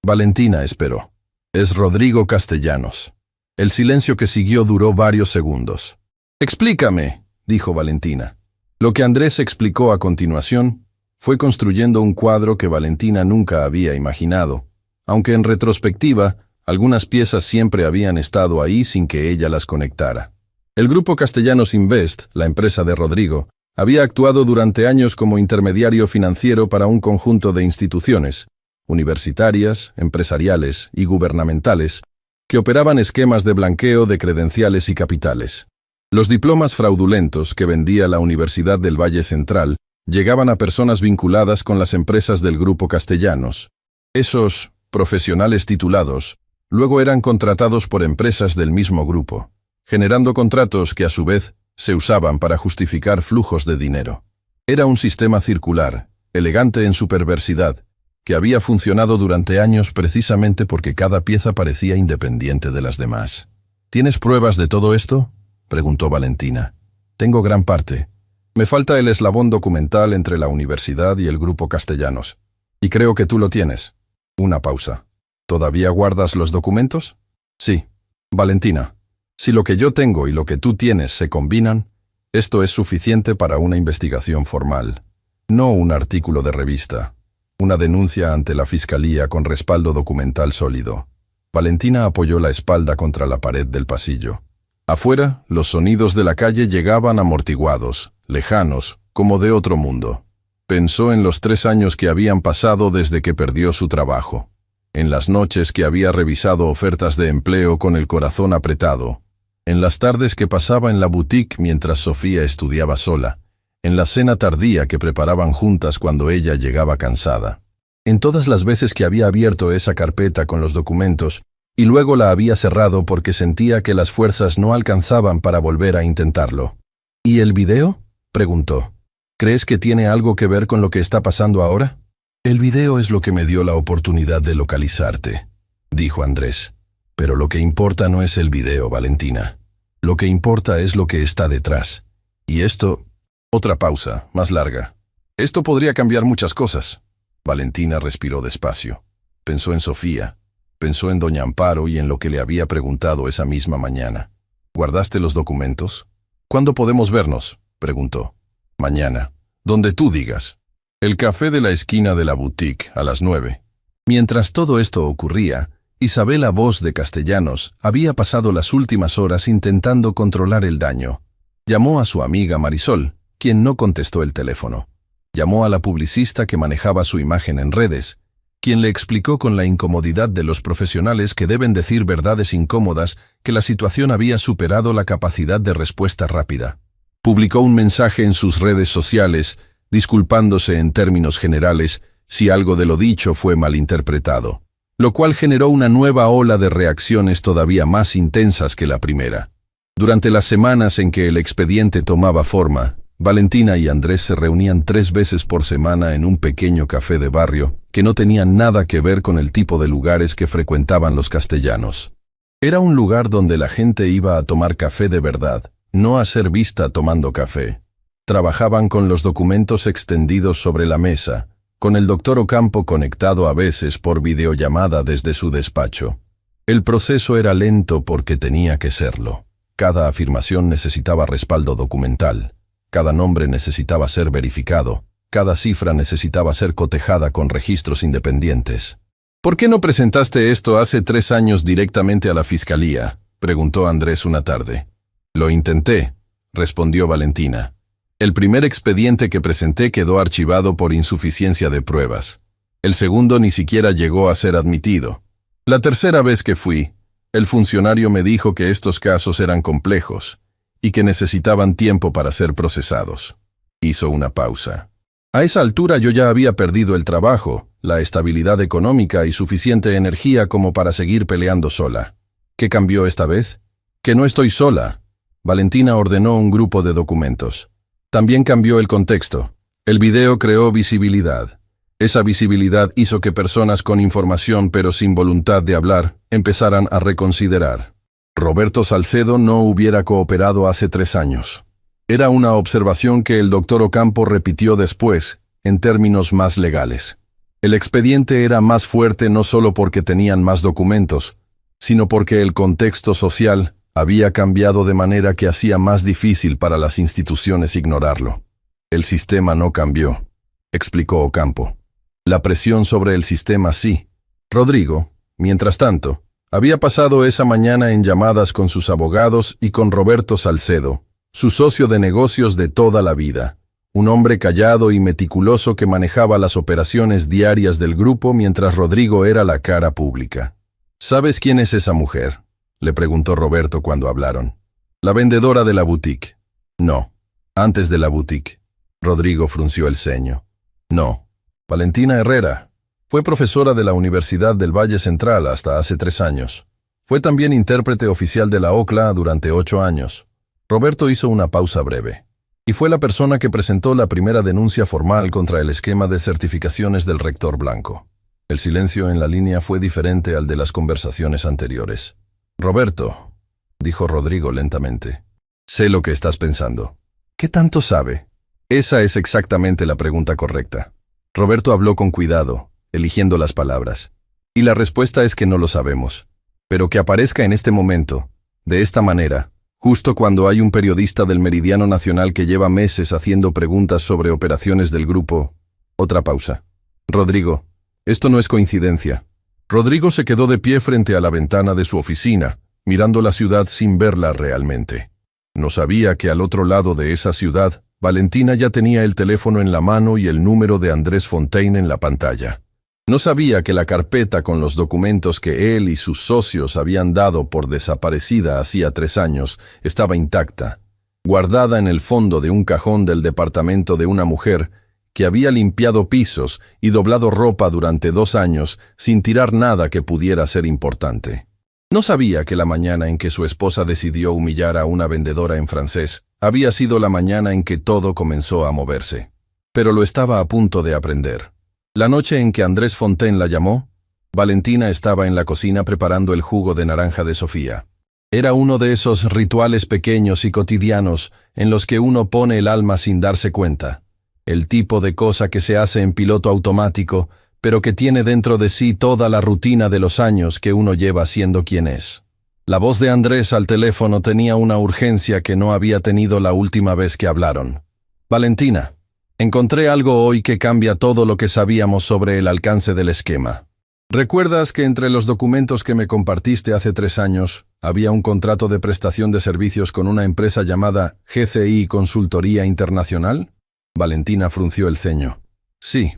Valentina esperó. «Es Rodrigo Castellanos». El silencio que siguió duró varios segundos. «Explícame», dijo Valentina. Lo que Andrés explicó a continuación fue construyendo un cuadro que Valentina nunca había imaginado, aunque en retrospectiva, algunas piezas siempre habían estado ahí sin que ella las conectara. El grupo Castellanos Invest, la empresa de Rodrigo, había actuado durante años como intermediario financiero para un conjunto de instituciones, universitarias, empresariales y gubernamentales, que operaban esquemas de blanqueo de credenciales y capitales. Los diplomas fraudulentos que vendía la Universidad del Valle Central llegaban a personas vinculadas con las empresas del Grupo Castellanos. Esos profesionales titulados luego eran contratados por empresas del mismo grupo, generando contratos que a su vez se usaban para justificar flujos de dinero. Era un sistema circular, elegante en su perversidad, que había funcionado durante años precisamente porque cada pieza parecía independiente de las demás. «¿Tienes pruebas de todo esto?», preguntó Valentina. «Tengo gran parte. Me falta el eslabón documental entre la universidad y el grupo Castellanos. Y creo que tú lo tienes». Una pausa. «¿Todavía guardas los documentos?». «Sí». «Valentina, si lo que yo tengo y lo que tú tienes se combinan, esto es suficiente para una investigación formal. No un artículo de revista. Una denuncia ante la fiscalía con respaldo documental sólido». Valentina apoyó la espalda contra la pared del pasillo. Afuera, los sonidos de la calle llegaban amortiguados, lejanos, como de otro mundo. Pensó en los 3 años que habían pasado desde que perdió su trabajo, en las noches que había revisado ofertas de empleo con el corazón apretado, en las tardes que pasaba en la boutique mientras Sofía estudiaba sola, en la cena tardía que preparaban juntas cuando ella llegaba cansada. En todas las veces que había abierto esa carpeta con los documentos y luego la había cerrado porque sentía que las fuerzas no alcanzaban para volver a intentarlo. «¿Y el video?», preguntó. «¿Crees que tiene algo que ver con lo que está pasando ahora?». «El video es lo que me dio la oportunidad de localizarte», dijo Andrés. «Pero lo que importa no es el video, Valentina. Lo que importa es lo que está detrás. Y esto...». Otra pausa, más larga. «Esto podría cambiar muchas cosas». Valentina respiró despacio. Pensó en Sofía. Pensó en doña Amparo y en lo que le había preguntado esa misma mañana. «¿Guardaste los documentos?». «¿Cuándo podemos vernos?», preguntó. «Mañana. Donde tú digas. El café de la esquina de la boutique, a las 9». Mientras todo esto ocurría, Isabela Voz de Castellanos había pasado las últimas horas intentando controlar el daño. Llamó a su amiga Marisol, quien no contestó el teléfono. Llamó a la publicista que manejaba su imagen en redes, quien le explicó con la incomodidad de los profesionales que deben decir verdades incómodas que la situación había superado la capacidad de respuesta rápida. Publicó un mensaje en sus redes sociales, disculpándose en términos generales si algo de lo dicho fue malinterpretado, lo cual generó una nueva ola de reacciones todavía más intensas que la primera. Durante las semanas en que el expediente tomaba forma, Valentina y Andrés se reunían 3 veces por semana en un pequeño café de barrio que no tenía nada que ver con el tipo de lugares que frecuentaban los castellanos. Era un lugar donde la gente iba a tomar café de verdad, no a ser vista tomando café. Trabajaban con los documentos extendidos sobre la mesa, con el doctor Ocampo conectado a veces por videollamada desde su despacho. El proceso era lento porque tenía que serlo. Cada afirmación necesitaba respaldo documental, cada nombre necesitaba ser verificado, cada cifra necesitaba ser cotejada con registros independientes. «¿Por qué no presentaste esto hace 3 años directamente a la fiscalía?», preguntó Andrés una tarde. «Lo intenté», respondió Valentina. «El primer expediente que presenté quedó archivado por insuficiencia de pruebas. El segundo ni siquiera llegó a ser admitido. La tercera vez que fui, el funcionario me dijo que estos casos eran complejos y que necesitaban tiempo para ser procesados». Hizo una pausa. «A esa altura yo ya había perdido el trabajo, la estabilidad económica y suficiente energía como para seguir peleando sola. ¿Qué cambió esta vez? Que no estoy sola». Valentina ordenó un grupo de documentos. También cambió el contexto. El video creó visibilidad. Esa visibilidad hizo que personas con información pero sin voluntad de hablar empezaran a reconsiderar. Roberto Salcedo no hubiera cooperado hace 3 años. Era una observación que el doctor Ocampo repitió después, en términos más legales. El expediente era más fuerte no solo porque tenían más documentos, sino porque el contexto social había cambiado de manera que hacía más difícil para las instituciones ignorarlo. «El sistema no cambió», explicó Ocampo. «La presión sobre el sistema sí». Rodrigo, mientras tanto, había pasado esa mañana en llamadas con sus abogados y con Roberto Salcedo, su socio de negocios de toda la vida, un hombre callado y meticuloso que manejaba las operaciones diarias del grupo mientras Rodrigo era la cara pública. «¿Sabes quién es esa mujer?», le preguntó Roberto cuando hablaron. «La vendedora de la boutique». «No». «Antes de la boutique». Rodrigo frunció el ceño. «No». «Valentina Herrera. Fue profesora de la Universidad del Valle Central hasta hace 3 años. Fue también intérprete oficial de la OCLA durante 8 años. Roberto hizo una pausa breve. «Y fue la persona que presentó la primera denuncia formal contra el esquema de certificaciones del rector Blanco». El silencio en la línea fue diferente al de las conversaciones anteriores. «Roberto», dijo Rodrigo lentamente, «sé lo que estás pensando. ¿Qué tanto sabe?». Esa es exactamente la pregunta correcta. Roberto habló con cuidado, eligiendo las palabras. Y la respuesta es que no lo sabemos. Pero que aparezca en este momento, de esta manera, justo cuando hay un periodista del Meridiano Nacional que lleva meses haciendo preguntas sobre operaciones del grupo. Otra pausa. «Rodrigo, esto no es coincidencia». Rodrigo se quedó de pie frente a la ventana de su oficina, mirando la ciudad sin verla realmente. No sabía que al otro lado de esa ciudad, Valentina ya tenía el teléfono en la mano y el número de Andrés Fontaine en la pantalla. No sabía que la carpeta con los documentos que él y sus socios habían dado por desaparecida hacía 3 años estaba intacta, guardada en el fondo de un cajón del departamento de una mujer que había limpiado pisos y doblado ropa durante 2 años sin tirar nada que pudiera ser importante. No sabía que la mañana en que su esposa decidió humillar a una vendedora en francés había sido la mañana en que todo comenzó a moverse. Pero lo estaba a punto de aprender. La noche en que Andrés Fontaine la llamó, Valentina estaba en la cocina preparando el jugo de naranja de Sofía. Era uno de esos rituales pequeños y cotidianos en los que uno pone el alma sin darse cuenta. El tipo de cosa que se hace en piloto automático, pero que tiene dentro de sí toda la rutina de los años que uno lleva siendo quien es. La voz de Andrés al teléfono tenía una urgencia que no había tenido la última vez que hablaron. «Valentina, encontré algo hoy que cambia todo lo que sabíamos sobre el alcance del esquema. ¿Recuerdas que entre los documentos que me compartiste hace 3 años había un contrato de prestación de servicios con una empresa llamada GCI Consultoría Internacional?» Valentina frunció el ceño. «Sí,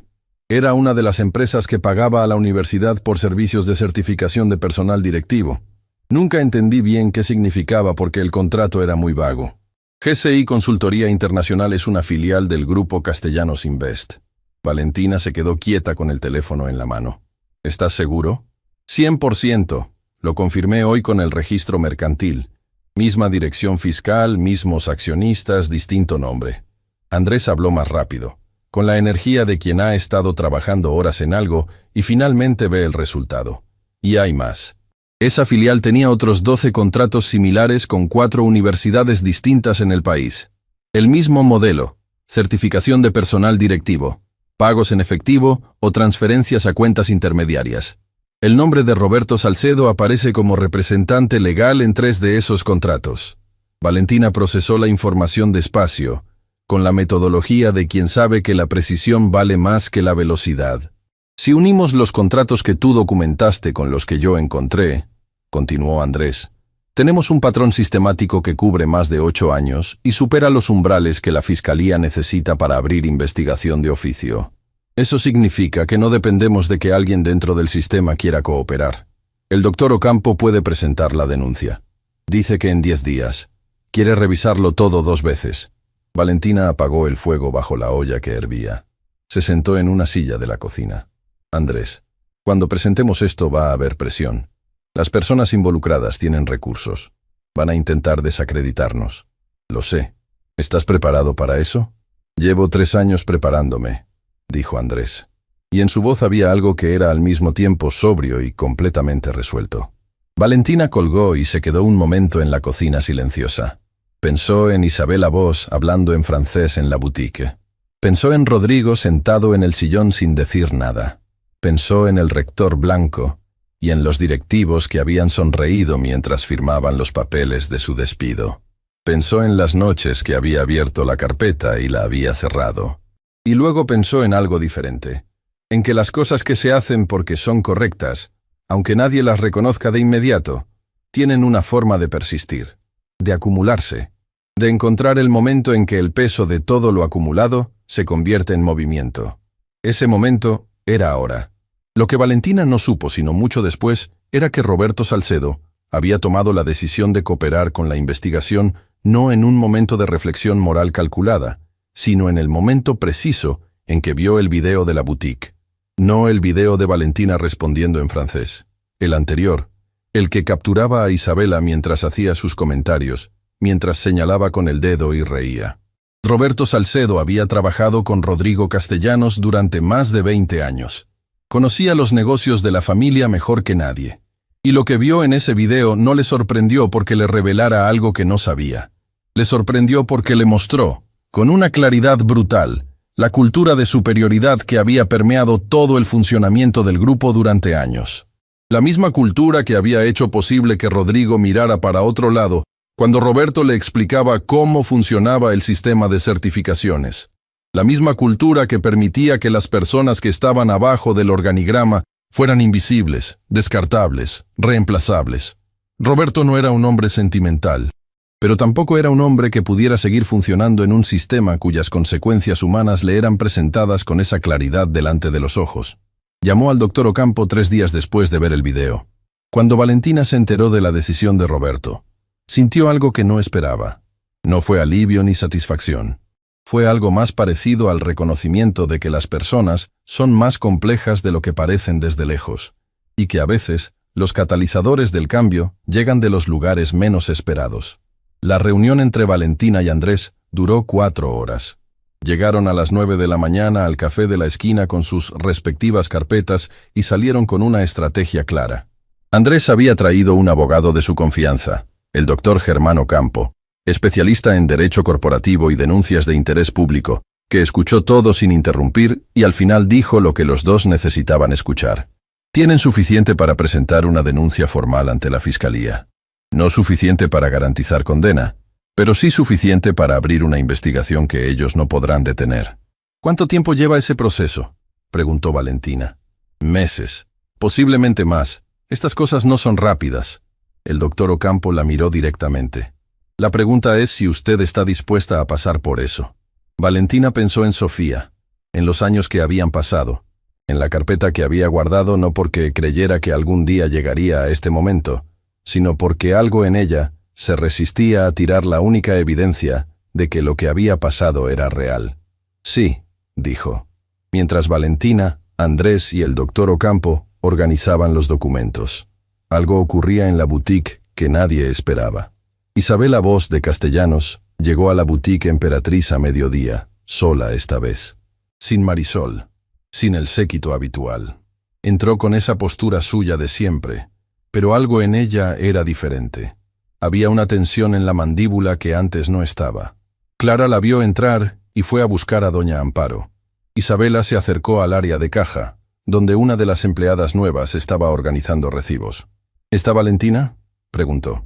era una de las empresas que pagaba a la universidad por servicios de certificación de personal directivo. Nunca entendí bien qué significaba porque el contrato era muy vago. GCI Consultoría Internacional es una filial del grupo Castellanos Invest». Valentina se quedó quieta con el teléfono en la mano. «¿Estás seguro?» 100%. Lo confirmé hoy con el registro mercantil. Misma dirección fiscal, mismos accionistas, distinto nombre». Andrés habló más rápido, con la energía de quien ha estado trabajando horas en algo y finalmente ve el resultado. Y hay más. Esa filial tenía otros 12 contratos similares con 4 universidades distintas en el país. El mismo modelo, certificación de personal directivo. pagos en efectivo o transferencias a cuentas intermediarias. El nombre de Roberto Salcedo aparece como representante legal en 3 de esos contratos. Valentina procesó la información despacio, con la metodología de quien sabe que la precisión vale más que la velocidad. Si unimos los contratos que tú documentaste con los que yo encontré, continuó Andrés, tenemos un patrón sistemático que cubre más de 8 años y supera los umbrales que la Fiscalía necesita para abrir investigación de oficio. Eso significa que no dependemos de que alguien dentro del sistema quiera cooperar. El doctor Ocampo puede presentar la denuncia. Dice que en 10 días. Quiere revisarlo todo 2 veces. Valentina apagó el fuego bajo la olla que hervía. Se sentó en una silla de la cocina. Andrés, cuando presentemos esto va a haber presión. Las personas involucradas tienen recursos. Van a intentar desacreditarnos. Lo sé. ¿Estás preparado para eso? Llevo 3 años preparándome, dijo Andrés. Y en su voz había algo que era al mismo tiempo sobrio y completamente resuelto. Valentina colgó y se quedó un momento en la cocina silenciosa. Pensó en Isabela Vos hablando en francés en la boutique. Pensó en Rodrigo sentado en el sillón sin decir nada. Pensó en el rector blanco y en los directivos que habían sonreído mientras firmaban los papeles de su despido. Pensó en las noches que había abierto la carpeta y la había cerrado. Y luego pensó en algo diferente, en que las cosas que se hacen porque son correctas, aunque nadie las reconozca de inmediato, tienen una forma de persistir, de acumularse, de encontrar el momento en que el peso de todo lo acumulado se convierte en movimiento. Ese momento era ahora. Lo que Valentina no supo sino mucho después era que Roberto Salcedo había tomado la decisión de cooperar con la investigación no en un momento de reflexión moral calculada, sino en el momento preciso en que vio el video de la boutique. No el video de Valentina respondiendo en francés. El anterior, el que capturaba a Isabela mientras hacía sus comentarios, mientras señalaba con el dedo y reía. Roberto Salcedo había trabajado con Rodrigo Castellanos durante más de 20 años. Conocía los negocios de la familia mejor que nadie. Y lo que vio en ese video no le sorprendió porque le revelara algo que no sabía. Le sorprendió porque le mostró, con una claridad brutal, la cultura de superioridad que había permeado todo el funcionamiento del grupo durante años. La misma cultura que había hecho posible que Rodrigo mirara para otro lado cuando Roberto le explicaba cómo funcionaba el sistema de certificaciones. La misma cultura que permitía que las personas que estaban abajo del organigrama fueran invisibles, descartables, reemplazables. Roberto no era un hombre sentimental, pero tampoco era un hombre que pudiera seguir funcionando en un sistema cuyas consecuencias humanas le eran presentadas con esa claridad delante de los ojos. Llamó al doctor Ocampo 3 días después de ver el video. Cuando Valentina se enteró de la decisión de Roberto, sintió algo que no esperaba. No fue alivio ni satisfacción. Fue algo más parecido al reconocimiento de que las personas son más complejas de lo que parecen desde lejos, y que a veces los catalizadores del cambio llegan de los lugares menos esperados. La reunión entre Valentina y Andrés duró 4 horas. Llegaron a las 9 de la mañana al café de la esquina con sus respectivas carpetas y salieron con una estrategia clara. Andrés había traído un abogado de su confianza, el doctor Germán Ocampo, especialista en derecho corporativo y denuncias de interés público, que escuchó todo sin interrumpir y al final dijo lo que los dos necesitaban escuchar. Tienen suficiente para presentar una denuncia formal ante la Fiscalía. No suficiente para garantizar condena, pero sí suficiente para abrir una investigación que ellos no podrán detener. ¿Cuánto tiempo lleva ese proceso?, preguntó Valentina. Meses, posiblemente más. Estas cosas no son rápidas. El doctor Ocampo la miró directamente. La pregunta es si usted está dispuesta a pasar por eso. Valentina pensó en Sofía, en los años que habían pasado, en la carpeta que había guardado no porque creyera que algún día llegaría a este momento, sino porque algo en ella se resistía a tirar la única evidencia de que lo que había pasado era real. Sí, dijo, mientras Valentina, Andrés y el doctor Ocampo organizaban los documentos. Algo ocurría en la boutique que nadie esperaba. Isabela Vos de Castellanos llegó a la boutique Emperatriz a mediodía, sola esta vez. Sin Marisol, sin el séquito habitual. Entró con esa postura suya de siempre, pero algo en ella era diferente. Había una tensión en la mandíbula que antes no estaba. Clara la vio entrar y fue a buscar a doña Amparo. Isabela se acercó al área de caja, donde una de las empleadas nuevas estaba organizando recibos. ¿Está Valentina?, preguntó.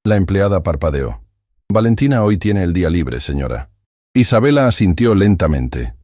La empleada parpadeó. Valentina hoy tiene el día libre, señora. Isabela asintió lentamente.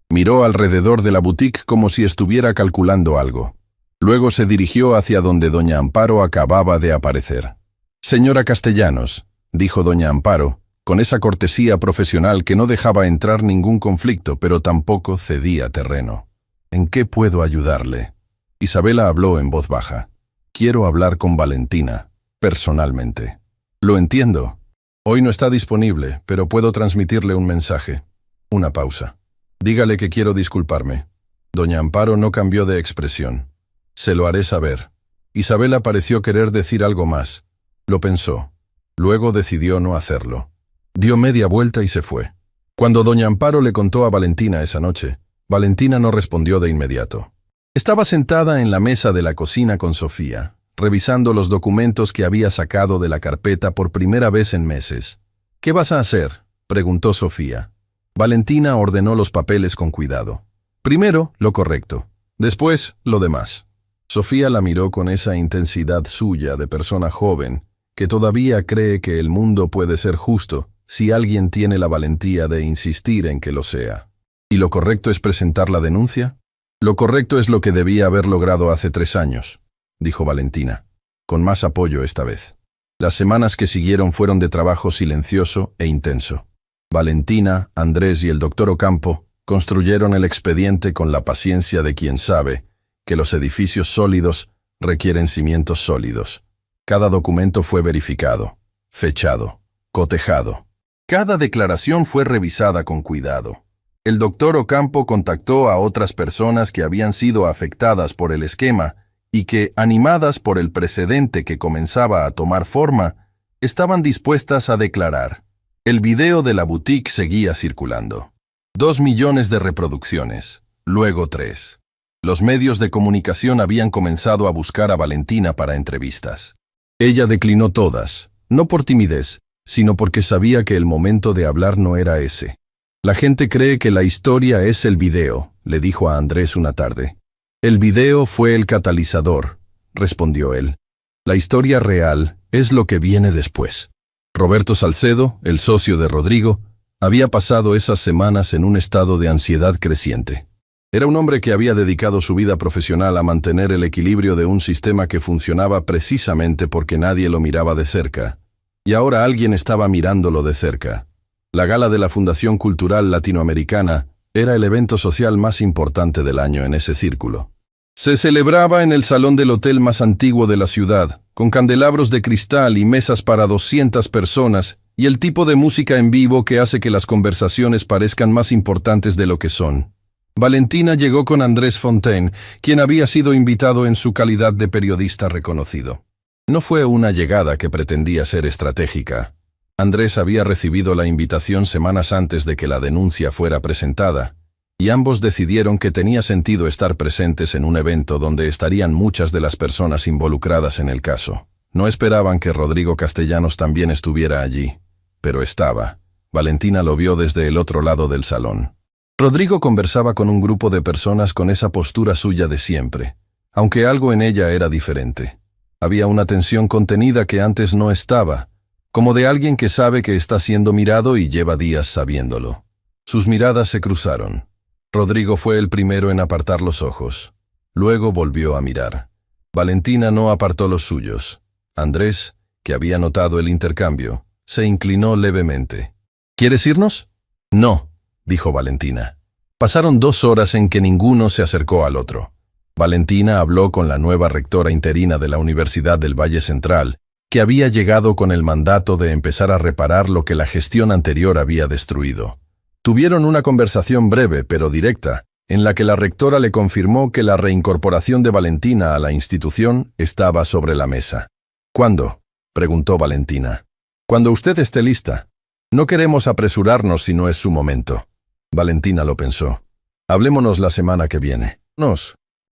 Miró alrededor de la boutique como si estuviera calculando algo. Luego se dirigió hacia donde doña Amparo acababa de aparecer. Señora Castellanos, dijo doña Amparo, con esa cortesía profesional que no dejaba entrar ningún conflicto, pero tampoco cedía terreno. ¿En qué puedo ayudarle? Isabela habló en voz baja. Quiero hablar con Valentina, personalmente. Lo entiendo. Hoy no está disponible, pero puedo transmitirle un mensaje. Una pausa. Dígale que quiero disculparme. Doña Amparo no cambió de expresión. Se lo haré saber. Isabela pareció querer decir algo más. Lo pensó. Luego decidió no hacerlo. Dio media vuelta y se fue. Cuando doña Amparo le contó a Valentina esa noche, Valentina no respondió de inmediato. Estaba sentada en la mesa de la cocina con Sofía, revisando los documentos que había sacado de la carpeta por primera vez en meses. ¿Qué vas a hacer?, preguntó Sofía. Valentina ordenó los papeles con cuidado. Primero, lo correcto. Después, lo demás. Sofía la miró con esa intensidad suya de persona joven, que todavía cree que el mundo puede ser justo si alguien tiene la valentía de insistir en que lo sea. ¿Y lo correcto es presentar la denuncia? Lo correcto es lo que debía haber logrado hace 3 años, dijo Valentina, con más apoyo esta vez. Las semanas que siguieron fueron de trabajo silencioso e intenso. Valentina, Andrés y el doctor Ocampo construyeron el expediente con la paciencia de quien sabe que los edificios sólidos requieren cimientos sólidos. Cada documento fue verificado, fechado, cotejado. Cada declaración fue revisada con cuidado. El doctor Ocampo contactó a otras personas que habían sido afectadas por el esquema y que, animadas por el precedente que comenzaba a tomar forma, estaban dispuestas a declarar. El video de la boutique seguía circulando. 2 millones de reproducciones, luego 3. Los medios de comunicación habían comenzado a buscar a Valentina para entrevistas. Ella declinó todas, no por timidez, sino porque sabía que el momento de hablar no era ese. La gente cree que la historia es el video, le dijo a Andrés una tarde. El video fue el catalizador, respondió él. La historia real es lo que viene después. Roberto Salcedo, el socio de Rodrigo, había pasado esas semanas en un estado de ansiedad creciente. Era un hombre que había dedicado su vida profesional a mantener el equilibrio de un sistema que funcionaba precisamente porque nadie lo miraba de cerca. Y ahora alguien estaba mirándolo de cerca. La gala de la Fundación Cultural Latinoamericana era el evento social más importante del año en ese círculo. Se celebraba en el salón del hotel más antiguo de la ciudad, con candelabros de cristal y mesas para 200 personas, y el tipo de música en vivo que hace que las conversaciones parezcan más importantes de lo que son. Valentina llegó con Andrés Fontaine, quien había sido invitado en su calidad de periodista reconocido. No fue una llegada que pretendía ser estratégica. Andrés había recibido la invitación semanas antes de que la denuncia fuera presentada, y ambos decidieron que tenía sentido estar presentes en un evento donde estarían muchas de las personas involucradas en el caso. No esperaban que Rodrigo Castellanos también estuviera allí, pero estaba. Valentina lo vio desde el otro lado del salón. Rodrigo conversaba con un grupo de personas con esa postura suya de siempre, aunque algo en ella era diferente. Había una tensión contenida que antes no estaba, como de alguien que sabe que está siendo mirado y lleva días sabiéndolo. Sus miradas se cruzaron. Rodrigo fue el primero en apartar los ojos. Luego volvió a mirar. Valentina no apartó los suyos. Andrés, que había notado el intercambio, se inclinó levemente. ¿Quieres irnos? No, dijo Valentina. Pasaron 2 horas en que ninguno se acercó al otro. Valentina habló con la nueva rectora interina de la Universidad del Valle Central, que había llegado con el mandato de empezar a reparar lo que la gestión anterior había destruido. Tuvieron una conversación breve pero directa, en la que la rectora le confirmó que la reincorporación de Valentina a la institución estaba sobre la mesa. ¿Cuándo?, preguntó Valentina. Cuando usted esté lista. No queremos apresurarnos si no es su momento. Valentina lo pensó. Hablémonos la semana que viene.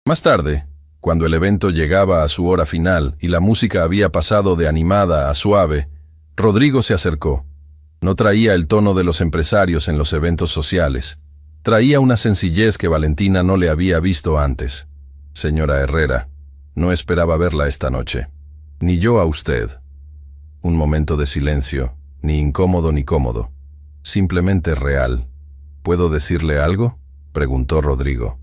Más tarde, cuando el evento llegaba a su hora final y la música había pasado de animada a suave, Rodrigo se acercó. No traía el tono de los empresarios en los eventos sociales. Traía una sencillez que Valentina no le había visto antes. Señora Herrera, no esperaba verla esta noche. Ni yo a usted. Un momento de silencio, ni incómodo ni cómodo. Simplemente real. ¿Puedo decirle algo?, preguntó Rodrigo.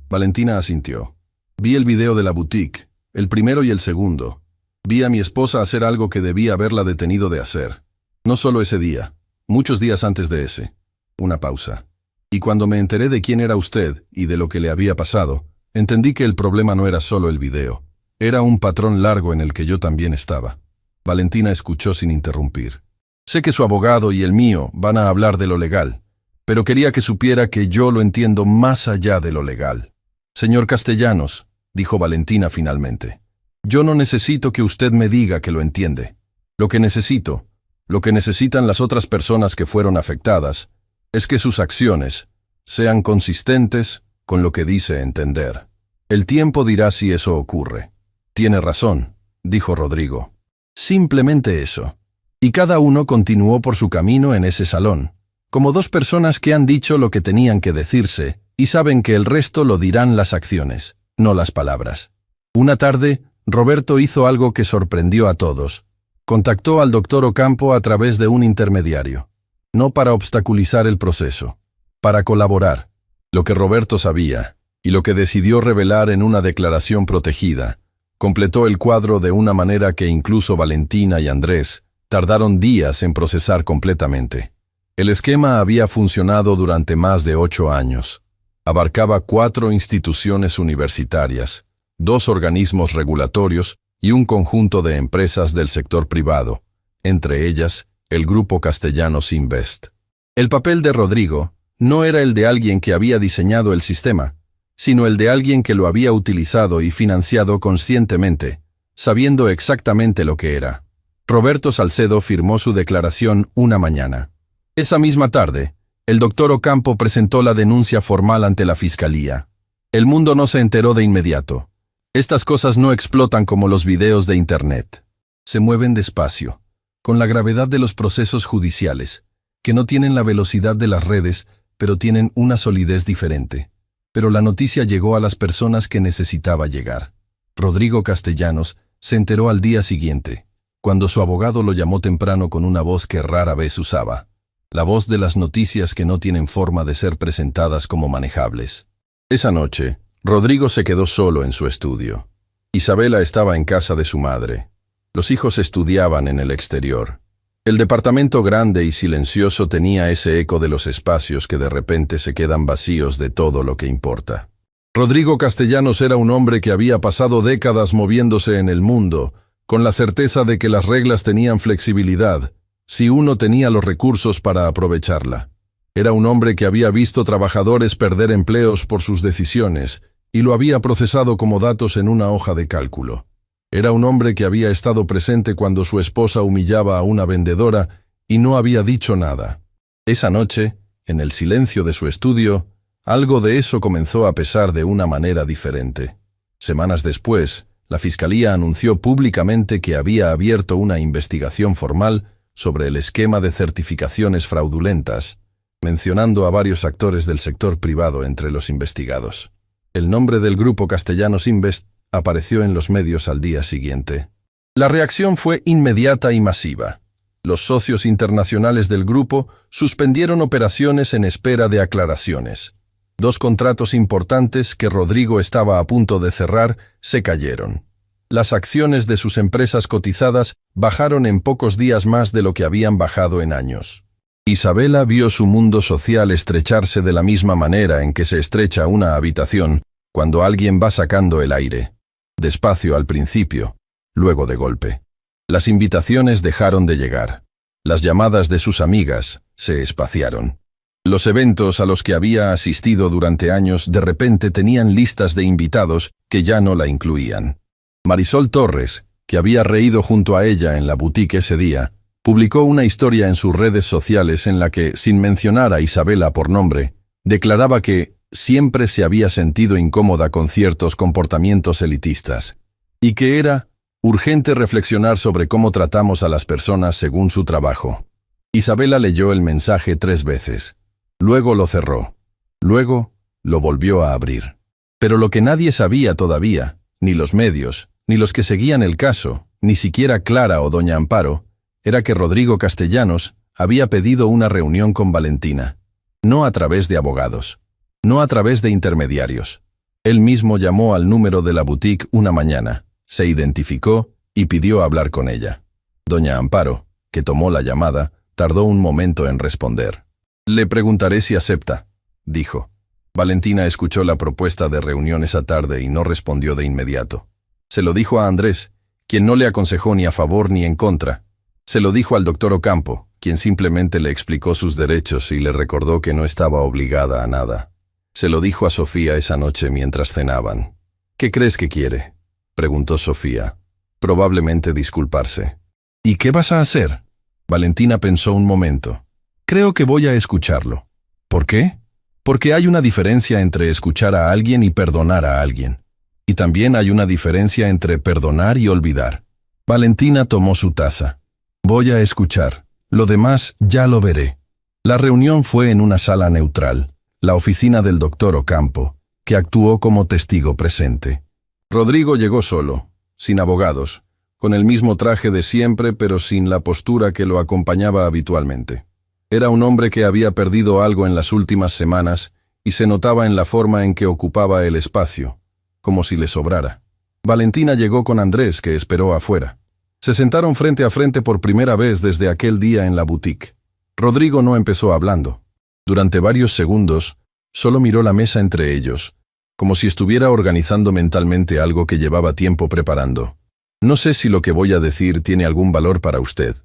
Valentina asintió. Vi el video de la boutique, el primero y el segundo. Vi a mi esposa hacer algo que debía haberla detenido de hacer. No solo ese día, muchos días antes de ese. Una pausa. Y cuando me enteré de quién era usted y de lo que le había pasado, entendí que el problema no era solo el video. Era un patrón largo en el que yo también estaba. Valentina escuchó sin interrumpir. Sé que su abogado y el mío van a hablar de lo legal, pero quería que supiera que yo lo entiendo más allá de lo legal. Señor Castellanos, dijo Valentina finalmente, yo no necesito que usted me diga que lo entiende. Lo que necesitan las otras personas que fueron afectadas, es que sus acciones sean consistentes con lo que dice entender. El tiempo dirá si eso ocurre. Tiene razón, dijo Rodrigo. Simplemente eso. Y cada uno continuó por su camino en ese salón, como dos personas que han dicho lo que tenían que decirse y saben que el resto lo dirán las acciones, no las palabras. Una tarde, Roberto hizo algo que sorprendió a todos. Contactó al doctor Ocampo a través de un intermediario. No para obstaculizar el proceso, para colaborar. Lo que Roberto sabía, y lo que decidió revelar en una declaración protegida, completó el cuadro de una manera que incluso Valentina y Andrés tardaron días en procesar completamente. El esquema había funcionado durante más de 8 años. Abarcaba 4 instituciones universitarias, 2 organismos regulatorios y un conjunto de empresas del sector privado, entre ellas el Grupo Castellanos Invest. El papel de Rodrigo no era el de alguien que había diseñado el sistema, sino el de alguien que lo había utilizado y financiado conscientemente, sabiendo exactamente lo que era. Roberto Salcedo firmó su declaración una mañana. Esa misma tarde, el doctor Ocampo presentó la denuncia formal ante la Fiscalía. El mundo no se enteró de inmediato. Estas cosas no explotan como los videos de Internet. Se mueven despacio, con la gravedad de los procesos judiciales, que no tienen la velocidad de las redes, pero tienen una solidez diferente. Pero la noticia llegó a las personas que necesitaba llegar. Rodrigo Castellanos se enteró al día siguiente, cuando su abogado lo llamó temprano con una voz que rara vez usaba. La voz de las noticias que no tienen forma de ser presentadas como manejables. Esa noche, Rodrigo se quedó solo en su estudio. Isabela estaba en casa de su madre. Los hijos estudiaban en el exterior. El departamento grande y silencioso tenía ese eco de los espacios que de repente se quedan vacíos de todo lo que importa. Rodrigo Castellanos era un hombre que había pasado décadas moviéndose en el mundo, con la certeza de que las reglas tenían flexibilidad, si uno tenía los recursos para aprovecharla. Era un hombre que había visto trabajadores perder empleos por sus decisiones, y lo había procesado como datos en una hoja de cálculo. Era un hombre que había estado presente cuando su esposa humillaba a una vendedora y no había dicho nada. Esa noche, en el silencio de su estudio, algo de eso comenzó a pesar de una manera diferente. Semanas después, la Fiscalía anunció públicamente que había abierto una investigación formal sobre el esquema de certificaciones fraudulentas, mencionando a varios actores del sector privado entre los investigados. El nombre del Grupo Castellanos Invest apareció en los medios al día siguiente. La reacción fue inmediata y masiva. Los socios internacionales del grupo suspendieron operaciones en espera de aclaraciones. 2 contratos importantes que Rodrigo estaba a punto de cerrar se cayeron. Las acciones de sus empresas cotizadas bajaron en pocos días más de lo que habían bajado en años. Isabela vio su mundo social estrecharse de la misma manera en que se estrecha una habitación cuando alguien va sacando el aire. Despacio al principio, luego de golpe. Las invitaciones dejaron de llegar. Las llamadas de sus amigas se espaciaron. Los eventos a los que había asistido durante años de repente tenían listas de invitados que ya no la incluían. Marisol Torres, que había reído junto a ella en la boutique ese día, publicó una historia en sus redes sociales en la que, sin mencionar a Isabela por nombre, declaraba que siempre se había sentido incómoda con ciertos comportamientos elitistas, y que era urgente reflexionar sobre cómo tratamos a las personas según su trabajo. Isabela leyó el mensaje 3 veces. Luego lo cerró. Luego, lo volvió a abrir. Pero lo que nadie sabía todavía, ni los medios, ni los que seguían el caso, ni siquiera Clara o doña Amparo, era que Rodrigo Castellanos había pedido una reunión con Valentina. No a través de abogados, no a través de intermediarios. Él mismo llamó al número de la boutique una mañana, se identificó y pidió hablar con ella. Doña Amparo, que tomó la llamada, tardó un momento en responder. «Le preguntaré si acepta», dijo. Valentina escuchó la propuesta de reunión esa tarde y no respondió de inmediato. Se lo dijo a Andrés, quien no le aconsejó ni a favor ni en contra. Se lo dijo al doctor Ocampo, quien simplemente le explicó sus derechos y le recordó que no estaba obligada a nada. Se lo dijo a Sofía esa noche mientras cenaban. «¿Qué crees que quiere?», preguntó Sofía. «Probablemente disculparse». «¿Y qué vas a hacer?». Valentina pensó un momento. «Creo que voy a escucharlo». «¿Por qué?». «Porque hay una diferencia entre escuchar a alguien y perdonar a alguien. Y también hay una diferencia entre perdonar y olvidar». Valentina tomó su taza. «Voy a escuchar. Lo demás ya lo veré». La reunión fue en una sala neutral, la oficina del doctor Ocampo, que actuó como testigo presente. Rodrigo llegó solo, sin abogados, con el mismo traje de siempre pero sin la postura que lo acompañaba habitualmente. Era un hombre que había perdido algo en las últimas semanas y se notaba en la forma en que ocupaba el espacio, como si le sobrara. Valentina llegó con Andrés, que esperó afuera. Se sentaron frente a frente por primera vez desde aquel día en la boutique. Rodrigo no empezó hablando. Durante varios segundos, solo miró la mesa entre ellos, como si estuviera organizando mentalmente algo que llevaba tiempo preparando. «No sé si lo que voy a decir tiene algún valor para usted»,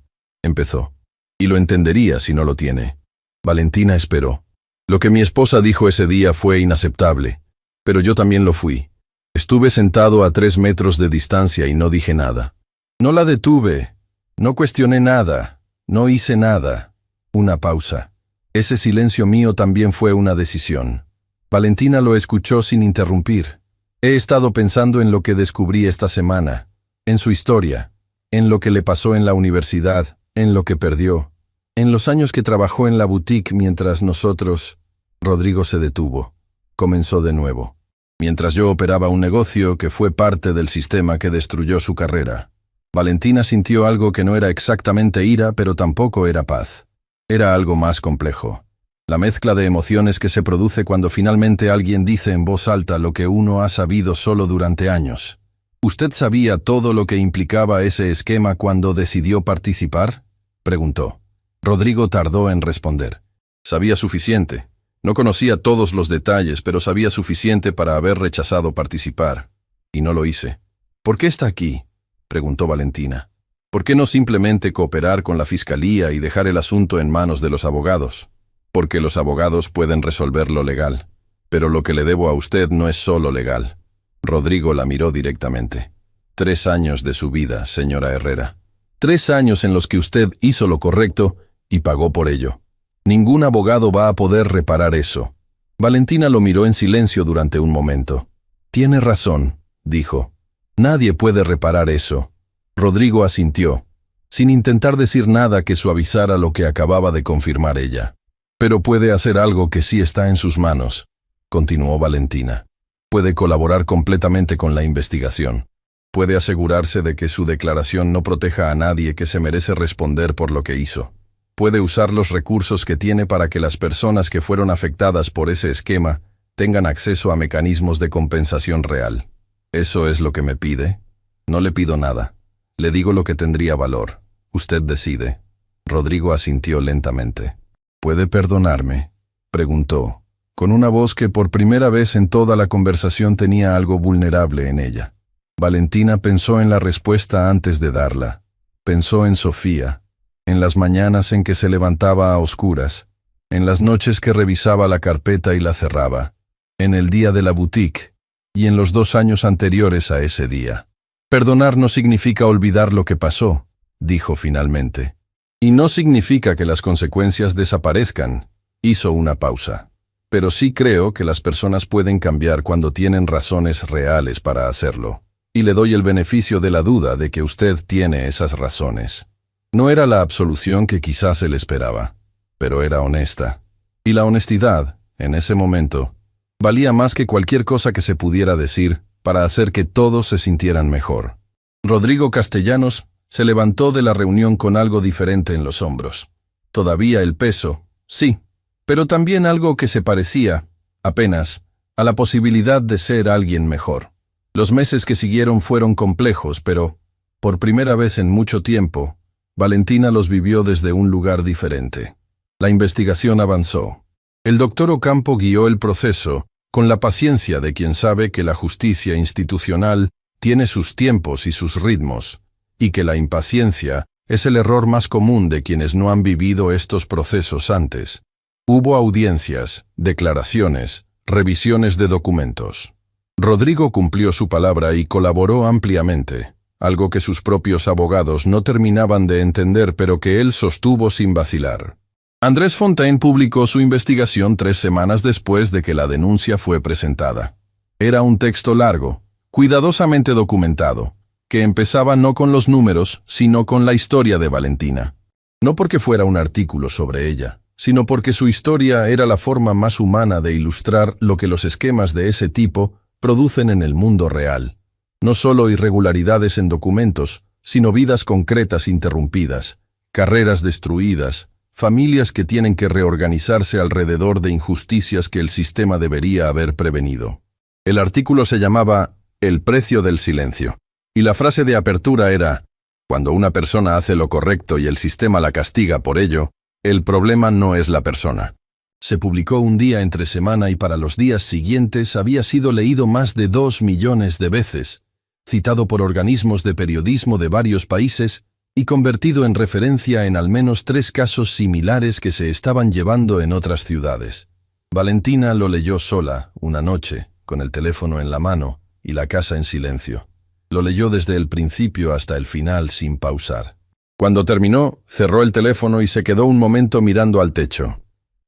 empezó. «Y lo entendería si no lo tiene». Valentina esperó. «Lo que mi esposa dijo ese día fue inaceptable, pero yo también lo fui. Estuve sentado a 3 metros de distancia y no dije nada. No la detuve, no cuestioné nada, no hice nada». Una pausa. Ese silencio mío también fue una decisión. Valentina lo escuchó sin interrumpir. «He estado pensando en lo que descubrí esta semana, en su historia, en lo que le pasó en la universidad, en lo que perdió, en los años que trabajó en la boutique mientras nosotros...». Rodrigo se detuvo. Comenzó de nuevo. «Mientras yo operaba un negocio que fue parte del sistema que destruyó su carrera». Valentina sintió algo que no era exactamente ira, pero tampoco era paz. Era algo más complejo. La mezcla de emociones que se produce cuando finalmente alguien dice en voz alta lo que uno ha sabido solo durante años. «¿Usted sabía todo lo que implicaba ese esquema cuando decidió participar?», preguntó. Rodrigo tardó en responder. «Sabía suficiente. No conocía todos los detalles, pero sabía suficiente para haber rechazado participar. Y no lo hice». «¿Por qué está aquí?», preguntó Valentina. «¿Por qué no simplemente cooperar con la fiscalía y dejar el asunto en manos de los abogados?». «Porque los abogados pueden resolver lo legal. Pero lo que le debo a usted no es solo legal». Rodrigo la miró directamente. 3 años de su vida, señora Herrera. 3 años en los que usted hizo lo correcto y pagó por ello. Ningún abogado va a poder reparar eso». Valentina lo miró en silencio durante un momento. «Tiene razón», dijo. «Nadie puede reparar eso». Rodrigo asintió, sin intentar decir nada que suavizara lo que acababa de confirmar ella. «Pero puede hacer algo que sí está en sus manos», continuó Valentina. «Puede colaborar completamente con la investigación. Puede asegurarse de que su declaración no proteja a nadie que se merece responder por lo que hizo. Puede usar los recursos que tiene para que las personas que fueron afectadas por ese esquema tengan acceso a mecanismos de compensación real. ¿Eso es lo que me pide? No le pido nada. Le digo lo que tendría valor. Usted decide». Rodrigo asintió lentamente. «¿Puede perdonarme?», preguntó, con una voz que por primera vez en toda la conversación tenía algo vulnerable en ella. Valentina pensó en la respuesta antes de darla. Pensó en Sofía, en las mañanas en que se levantaba a oscuras, en las noches que revisaba la carpeta y la cerraba, en el día de la boutique y en los 2 años anteriores a ese día. «Perdonar no significa olvidar lo que pasó», dijo finalmente. «Y no significa que las consecuencias desaparezcan», hizo una pausa. «Pero sí creo que las personas pueden cambiar cuando tienen razones reales para hacerlo. Y le doy el beneficio de la duda de que usted tiene esas razones». No era la absolución que quizás él esperaba, pero era honesta. Y la honestidad, en ese momento, valía más que cualquier cosa que se pudiera decir para hacer que todos se sintieran mejor. Rodrigo Castellanos se levantó de la reunión con algo diferente en los hombros. Todavía el peso, sí, pero también algo que se parecía, apenas, a la posibilidad de ser alguien mejor. Los meses que siguieron fueron complejos, pero, por primera vez en mucho tiempo, Valentina los vivió desde un lugar diferente. La investigación avanzó. El doctor Ocampo guió el proceso con la paciencia de quien sabe que la justicia institucional tiene sus tiempos y sus ritmos, y que la impaciencia es el error más común de quienes no han vivido estos procesos antes. Hubo audiencias, declaraciones, revisiones de documentos. Rodrigo cumplió su palabra y colaboró ampliamente, algo que sus propios abogados no terminaban de entender pero que él sostuvo sin vacilar. Andrés Fontaine publicó su investigación 3 semanas después de que la denuncia fue presentada. Era un texto largo, cuidadosamente documentado, que empezaba no con los números, sino con la historia de Valentina. No porque fuera un artículo sobre ella, sino porque su historia era la forma más humana de ilustrar lo que los esquemas de ese tipo producen en el mundo real. No solo irregularidades en documentos, sino vidas concretas interrumpidas, carreras destruidas, familias que tienen que reorganizarse alrededor de injusticias que el sistema debería haber prevenido. El artículo se llamaba El precio del silencio, y la frase de apertura era: cuando una persona hace lo correcto y el sistema la castiga por ello, el problema no es la persona. Se publicó un día entre semana y para los días siguientes había sido leído más de 2 millones de veces, citado por organismos de periodismo de varios países y convertido en referencia en al menos 3 casos similares que se estaban llevando en otras ciudades. Valentina lo leyó sola, una noche, con el teléfono en la mano y la casa en silencio. Lo leyó desde el principio hasta el final sin pausar. Cuando terminó, cerró el teléfono y se quedó un momento mirando al techo.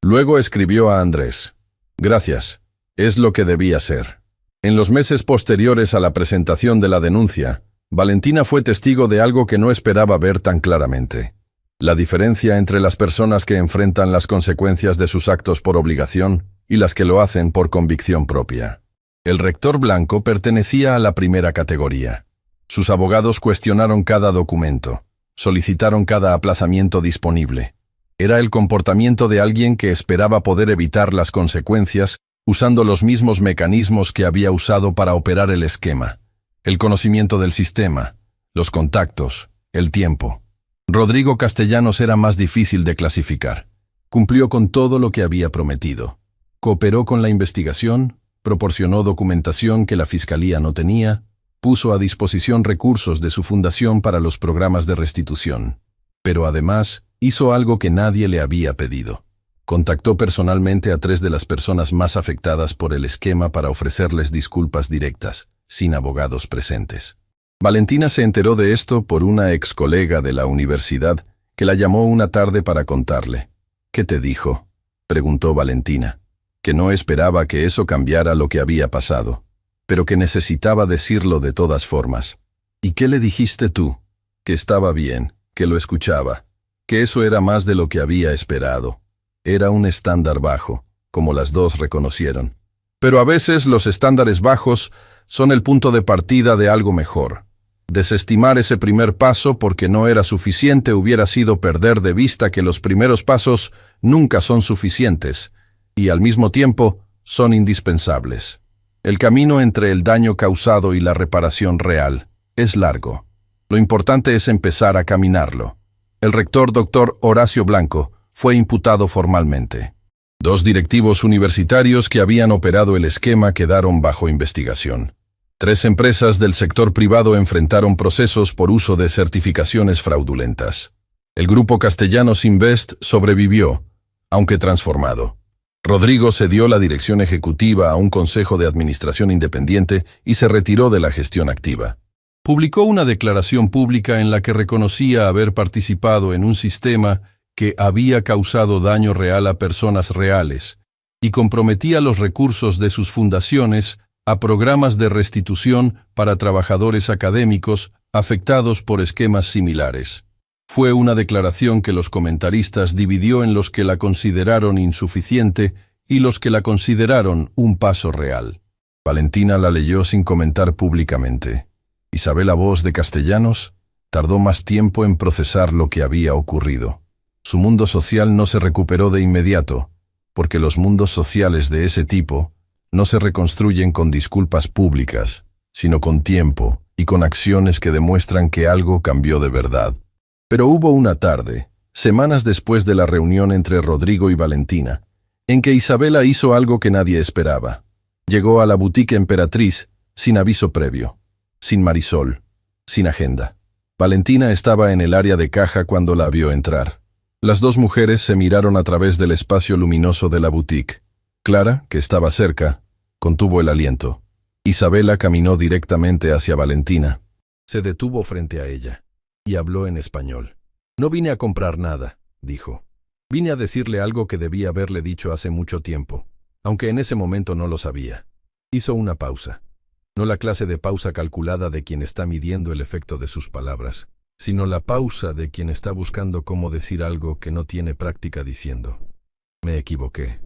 Luego escribió a Andrés: «Gracias, es lo que debía ser». En los meses posteriores a la presentación de la denuncia, Valentina fue testigo de algo que no esperaba ver tan claramente: la diferencia entre las personas que enfrentan las consecuencias de sus actos por obligación y las que lo hacen por convicción propia. El rector Blanco pertenecía a la primera categoría. Sus abogados cuestionaron cada documento, solicitaron cada aplazamiento disponible. Era el comportamiento de alguien que esperaba poder evitar las consecuencias usando los mismos mecanismos que había usado para operar el esquema: el conocimiento del sistema, los contactos, el tiempo. Rodrigo Castellanos era más difícil de clasificar. Cumplió con todo lo que había prometido. Cooperó con la investigación, proporcionó documentación que la Fiscalía no tenía, puso a disposición recursos de su fundación para los programas de restitución. Pero además, hizo algo que nadie le había pedido. Contactó personalmente a 3 de las personas más afectadas por el esquema para ofrecerles disculpas directas, sin abogados presentes. Valentina se enteró de esto por una ex colega de la universidad que la llamó una tarde para contarle. «¿Qué te dijo?», preguntó Valentina, que no esperaba que eso cambiara lo que había pasado, pero que necesitaba decirlo de todas formas. «¿Y qué le dijiste tú?». «Que estaba bien, que lo escuchaba, que eso era más de lo que había esperado». Era un estándar bajo, como las dos reconocieron. Pero a veces los estándares bajos son el punto de partida de algo mejor. Desestimar ese primer paso porque no era suficiente hubiera sido perder de vista que los primeros pasos nunca son suficientes y al mismo tiempo son indispensables. El camino entre el daño causado y la reparación real es largo. Lo importante es empezar a caminarlo. El rector Dr. Horacio Blanco fue imputado formalmente. 2 directivos universitarios que habían operado el esquema quedaron bajo investigación. 3 empresas del sector privado enfrentaron procesos por uso de certificaciones fraudulentas. El grupo Castellanos Invest sobrevivió, aunque transformado. Rodrigo cedió la dirección ejecutiva a un consejo de administración independiente y se retiró de la gestión activa. Publicó una declaración pública en la que reconocía haber participado en un sistema que había causado daño real a personas reales y comprometía los recursos de sus fundaciones a programas de restitución para trabajadores académicos afectados por esquemas similares. Fue una declaración que los comentaristas dividió en los que la consideraron insuficiente y los que la consideraron un paso real. Valentina la leyó sin comentar públicamente. Isabela Voz de Castellanos tardó más tiempo en procesar lo que había ocurrido. Su mundo social no se recuperó de inmediato, porque los mundos sociales de ese tipo no se reconstruyen con disculpas públicas, sino con tiempo y con acciones que demuestran que algo cambió de verdad. Pero hubo una tarde, semanas después de la reunión entre Rodrigo y Valentina, en que Isabela hizo algo que nadie esperaba. Llegó a la boutique Emperatriz sin aviso previo, sin Marisol, sin agenda. Valentina estaba en el área de caja cuando la vio entrar. Las dos mujeres se miraron a través del espacio luminoso de la boutique. Clara, que estaba cerca, contuvo el aliento. Isabela caminó directamente hacia Valentina. Se detuvo frente a ella y habló en español. «No vine a comprar nada», dijo. «Vine a decirle algo que debía haberle dicho hace mucho tiempo, aunque en ese momento no lo sabía». Hizo una pausa. No la clase de pausa calculada de quien está midiendo el efecto de sus palabras, sino la pausa de quien está buscando cómo decir algo que no tiene práctica diciendo. «Me equivoqué.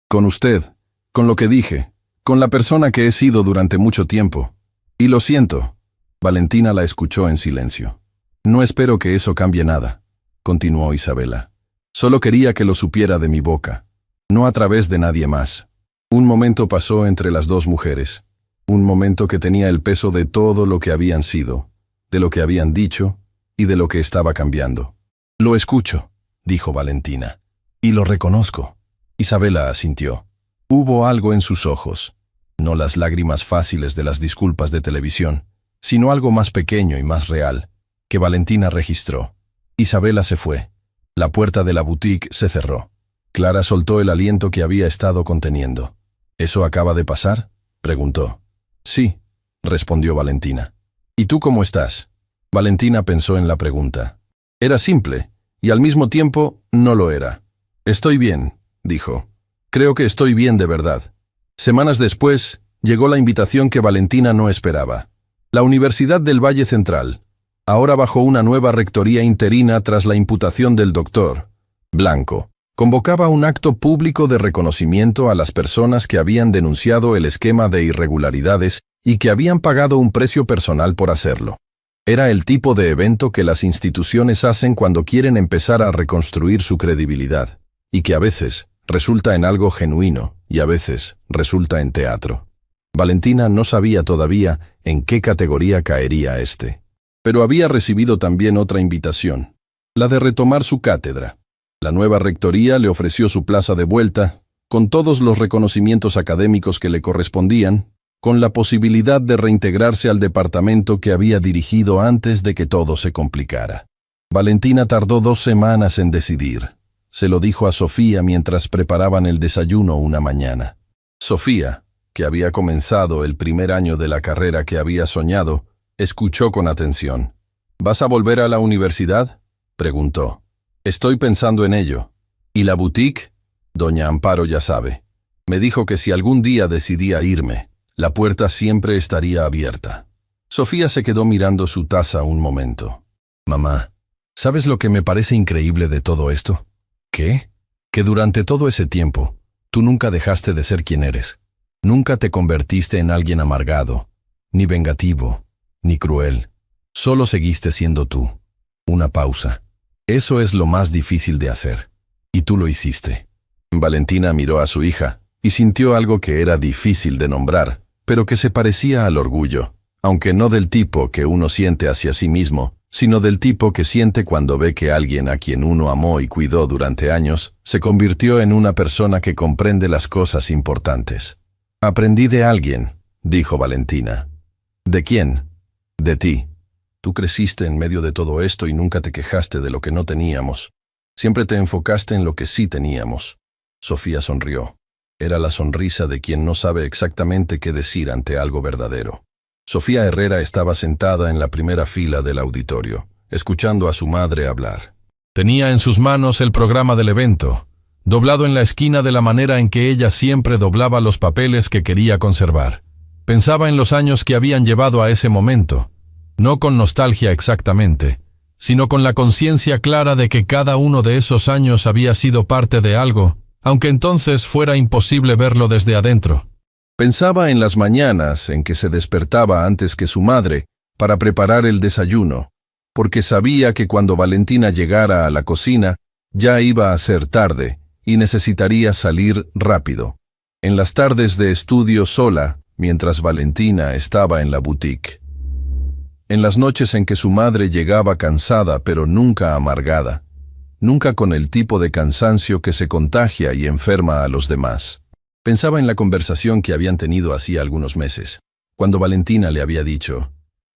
Con usted, con lo que dije, con la persona que he sido durante mucho tiempo. Y lo siento». Valentina la escuchó en silencio. «No espero que eso cambie nada», continuó Isabela. «Solo quería que lo supiera de mi boca, no a través de nadie más». Un momento pasó entre las dos mujeres. Un momento que tenía el peso de todo lo que habían sido, de lo que habían dicho y de lo que estaba cambiando. «Lo escucho», dijo Valentina. «Y lo reconozco». Isabela asintió. Hubo algo en sus ojos, no las lágrimas fáciles de las disculpas de televisión, sino algo más pequeño y más real, que Valentina registró. Isabela se fue. La puerta de la boutique se cerró. Clara soltó el aliento que había estado conteniendo. «¿Eso acaba de pasar?», preguntó. «Sí», respondió Valentina. «¿Y tú cómo estás?». Valentina pensó en la pregunta. Era simple, y al mismo tiempo no lo era. «Estoy bien», dijo. «Creo que estoy bien de verdad». Semanas después, llegó la invitación que Valentina no esperaba. La Universidad del Valle Central, ahora bajo una nueva rectoría interina tras la imputación del doctor Blanco, convocaba un acto público de reconocimiento a las personas que habían denunciado el esquema de irregularidades y que habían pagado un precio personal por hacerlo. Era el tipo de evento que las instituciones hacen cuando quieren empezar a reconstruir su credibilidad, y que a veces resulta en algo genuino y a veces resulta en teatro. Valentina no sabía todavía en qué categoría caería este. Pero había recibido también otra invitación, la de retomar su cátedra. La nueva rectoría le ofreció su plaza de vuelta, con todos los reconocimientos académicos que le correspondían, con la posibilidad de reintegrarse al departamento que había dirigido antes de que todo se complicara. Valentina tardó 2 semanas en decidir. Se lo dijo a Sofía mientras preparaban el desayuno una mañana. Sofía, que había comenzado el primer año de la carrera que había soñado, escuchó con atención. «¿Vas a volver a la universidad?», preguntó. «Estoy pensando en ello. ¿Y la boutique?». «Doña Amparo ya sabe. Me dijo que si algún día decidía irme, la puerta siempre estaría abierta». Sofía se quedó mirando su taza un momento. «Mamá, ¿sabes lo que me parece increíble de todo esto?». «¿Qué?». «Que durante todo ese tiempo, tú nunca dejaste de ser quien eres. Nunca te convertiste en alguien amargado, ni vengativo, ni cruel. Solo seguiste siendo tú. Una pausa. Eso es lo más difícil de hacer. Y tú lo hiciste». Valentina miró a su hija y sintió algo que era difícil de nombrar, pero que se parecía al orgullo, aunque no del tipo que uno siente hacia sí mismo, sino del tipo que siente cuando ve que alguien a quien uno amó y cuidó durante años se convirtió en una persona que comprende las cosas importantes. «Aprendí de alguien», dijo Valentina. «¿De quién?». «De ti. Tú creciste en medio de todo esto y nunca te quejaste de lo que no teníamos. Siempre te enfocaste en lo que sí teníamos». Sofía sonrió. Era la sonrisa de quien no sabe exactamente qué decir ante algo verdadero. Sofía Herrera estaba sentada en la primera fila del auditorio, escuchando a su madre hablar. Tenía en sus manos el programa del evento, doblado en la esquina de la manera en que ella siempre doblaba los papeles que quería conservar. Pensaba en los años que habían llevado a ese momento, no con nostalgia exactamente, sino con la conciencia clara de que cada uno de esos años había sido parte de algo aunque entonces fuera imposible verlo desde adentro. Pensaba en las mañanas en que se despertaba antes que su madre para preparar el desayuno, porque sabía que cuando Valentina llegara a la cocina ya iba a ser tarde y necesitaría salir rápido. En las tardes de estudio sola, mientras Valentina estaba en la boutique. En las noches en que su madre llegaba cansada pero nunca amargada, nunca con el tipo de cansancio que se contagia y enferma a los demás. Pensaba en la conversación que habían tenido hacía algunos meses, cuando Valentina le había dicho: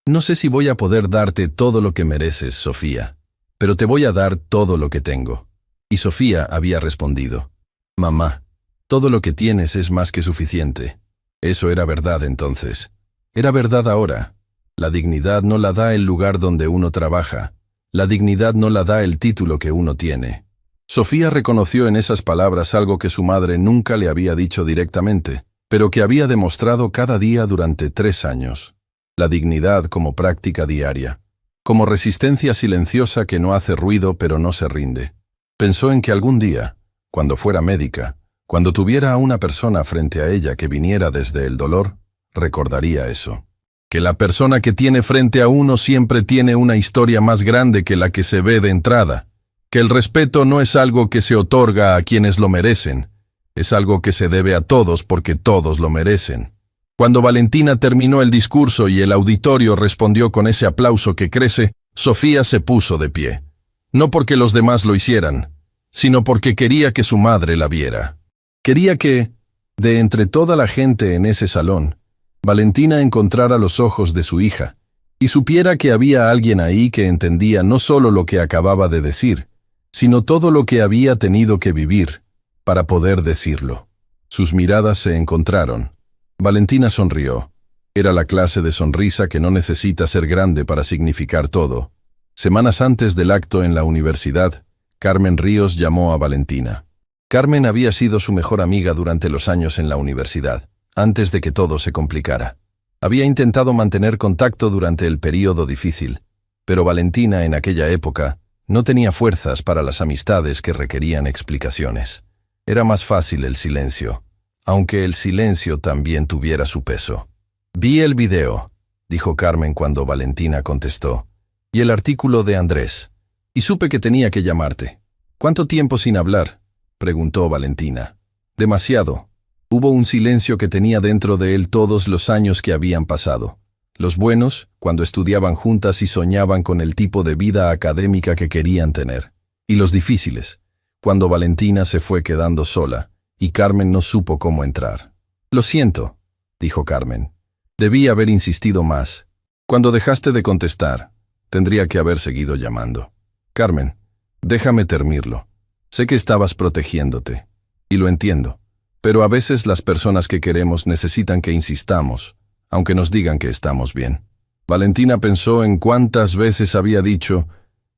«No sé si voy a poder darte todo lo que mereces, Sofía, pero te voy a dar todo lo que tengo». Y Sofía había respondido: «Mamá, todo lo que tienes es más que suficiente». Eso era verdad entonces. Era verdad ahora. La dignidad no la da el lugar donde uno trabaja. La dignidad no la da el título que uno tiene. Sofía reconoció en esas palabras algo que su madre nunca le había dicho directamente, pero que había demostrado cada día durante 3 años. La dignidad como práctica diaria, como resistencia silenciosa que no hace ruido pero no se rinde. Pensó en que algún día, cuando fuera médica, cuando tuviera a una persona frente a ella que viniera desde el dolor, recordaría eso. Que la persona que tiene frente a uno siempre tiene una historia más grande que la que se ve de entrada. Que el respeto no es algo que se otorga a quienes lo merecen, es algo que se debe a todos porque todos lo merecen. Cuando Valentina terminó el discurso y el auditorio respondió con ese aplauso que crece, Sofía se puso de pie. No porque los demás lo hicieran, sino porque quería que su madre la viera. Quería que, de entre toda la gente en ese salón, Valentina encontrara los ojos de su hija y supiera que había alguien ahí que entendía no solo lo que acababa de decir, sino todo lo que había tenido que vivir para poder decirlo. Sus miradas se encontraron. Valentina sonrió. Era la clase de sonrisa que no necesita ser grande para significar todo. Semanas antes del acto en la universidad, Carmen Ríos llamó a Valentina. Carmen había sido su mejor amiga durante los años en la universidad, antes de que todo se complicara. Había intentado mantener contacto durante el período difícil, pero Valentina en aquella época no tenía fuerzas para las amistades que requerían explicaciones. Era más fácil el silencio, aunque el silencio también tuviera su peso. «Vi el video», dijo Carmen cuando Valentina contestó, «y el artículo de Andrés, y supe que tenía que llamarte». «¿Cuánto tiempo sin hablar?», preguntó Valentina. «Demasiado». Hubo un silencio que tenía dentro de él todos los años que habían pasado. Los buenos, cuando estudiaban juntas y soñaban con el tipo de vida académica que querían tener. Y los difíciles, cuando Valentina se fue quedando sola, y Carmen no supo cómo entrar. «Lo siento», dijo Carmen. «Debí haber insistido más. Cuando dejaste de contestar, tendría que haber seguido llamando». «Carmen, déjame terminarlo. Sé que estabas protegiéndote, y lo entiendo, pero a veces las personas que queremos necesitan que insistamos, aunque nos digan que estamos bien». Valentina pensó en cuántas veces había dicho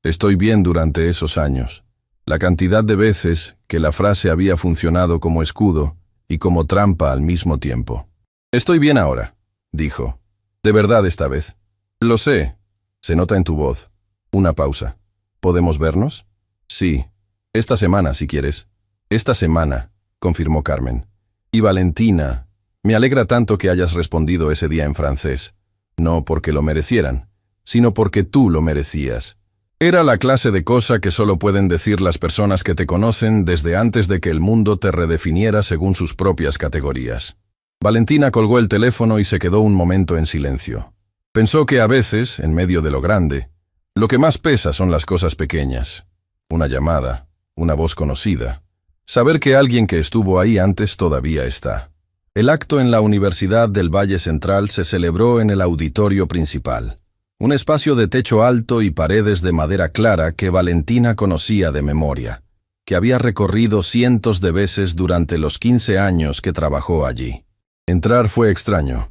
«estoy bien» durante esos años. La cantidad de veces que la frase había funcionado como escudo y como trampa al mismo tiempo. «Estoy bien ahora», dijo. «De verdad esta vez». «Lo sé. Se nota en tu voz». Una pausa. «¿Podemos vernos?» «Sí. Esta semana, si quieres». «Esta semana», confirmó Carmen. «Y Valentina, me alegra tanto que hayas respondido ese día en francés. No porque lo merecieran, sino porque tú lo merecías. Era la clase de cosa que solo pueden decir las personas que te conocen desde antes de que el mundo te redefiniera según sus propias categorías». Valentina colgó el teléfono y se quedó un momento en silencio. Pensó que a veces, en medio de lo grande, lo que más pesa son las cosas pequeñas. Una llamada, una voz conocida. Saber que alguien que estuvo ahí antes todavía está. El acto en la Universidad del Valle Central se celebró en el auditorio principal. Un espacio de techo alto y paredes de madera clara que Valentina conocía de memoria, que había recorrido cientos de veces durante los 15 años que trabajó allí. Entrar fue extraño.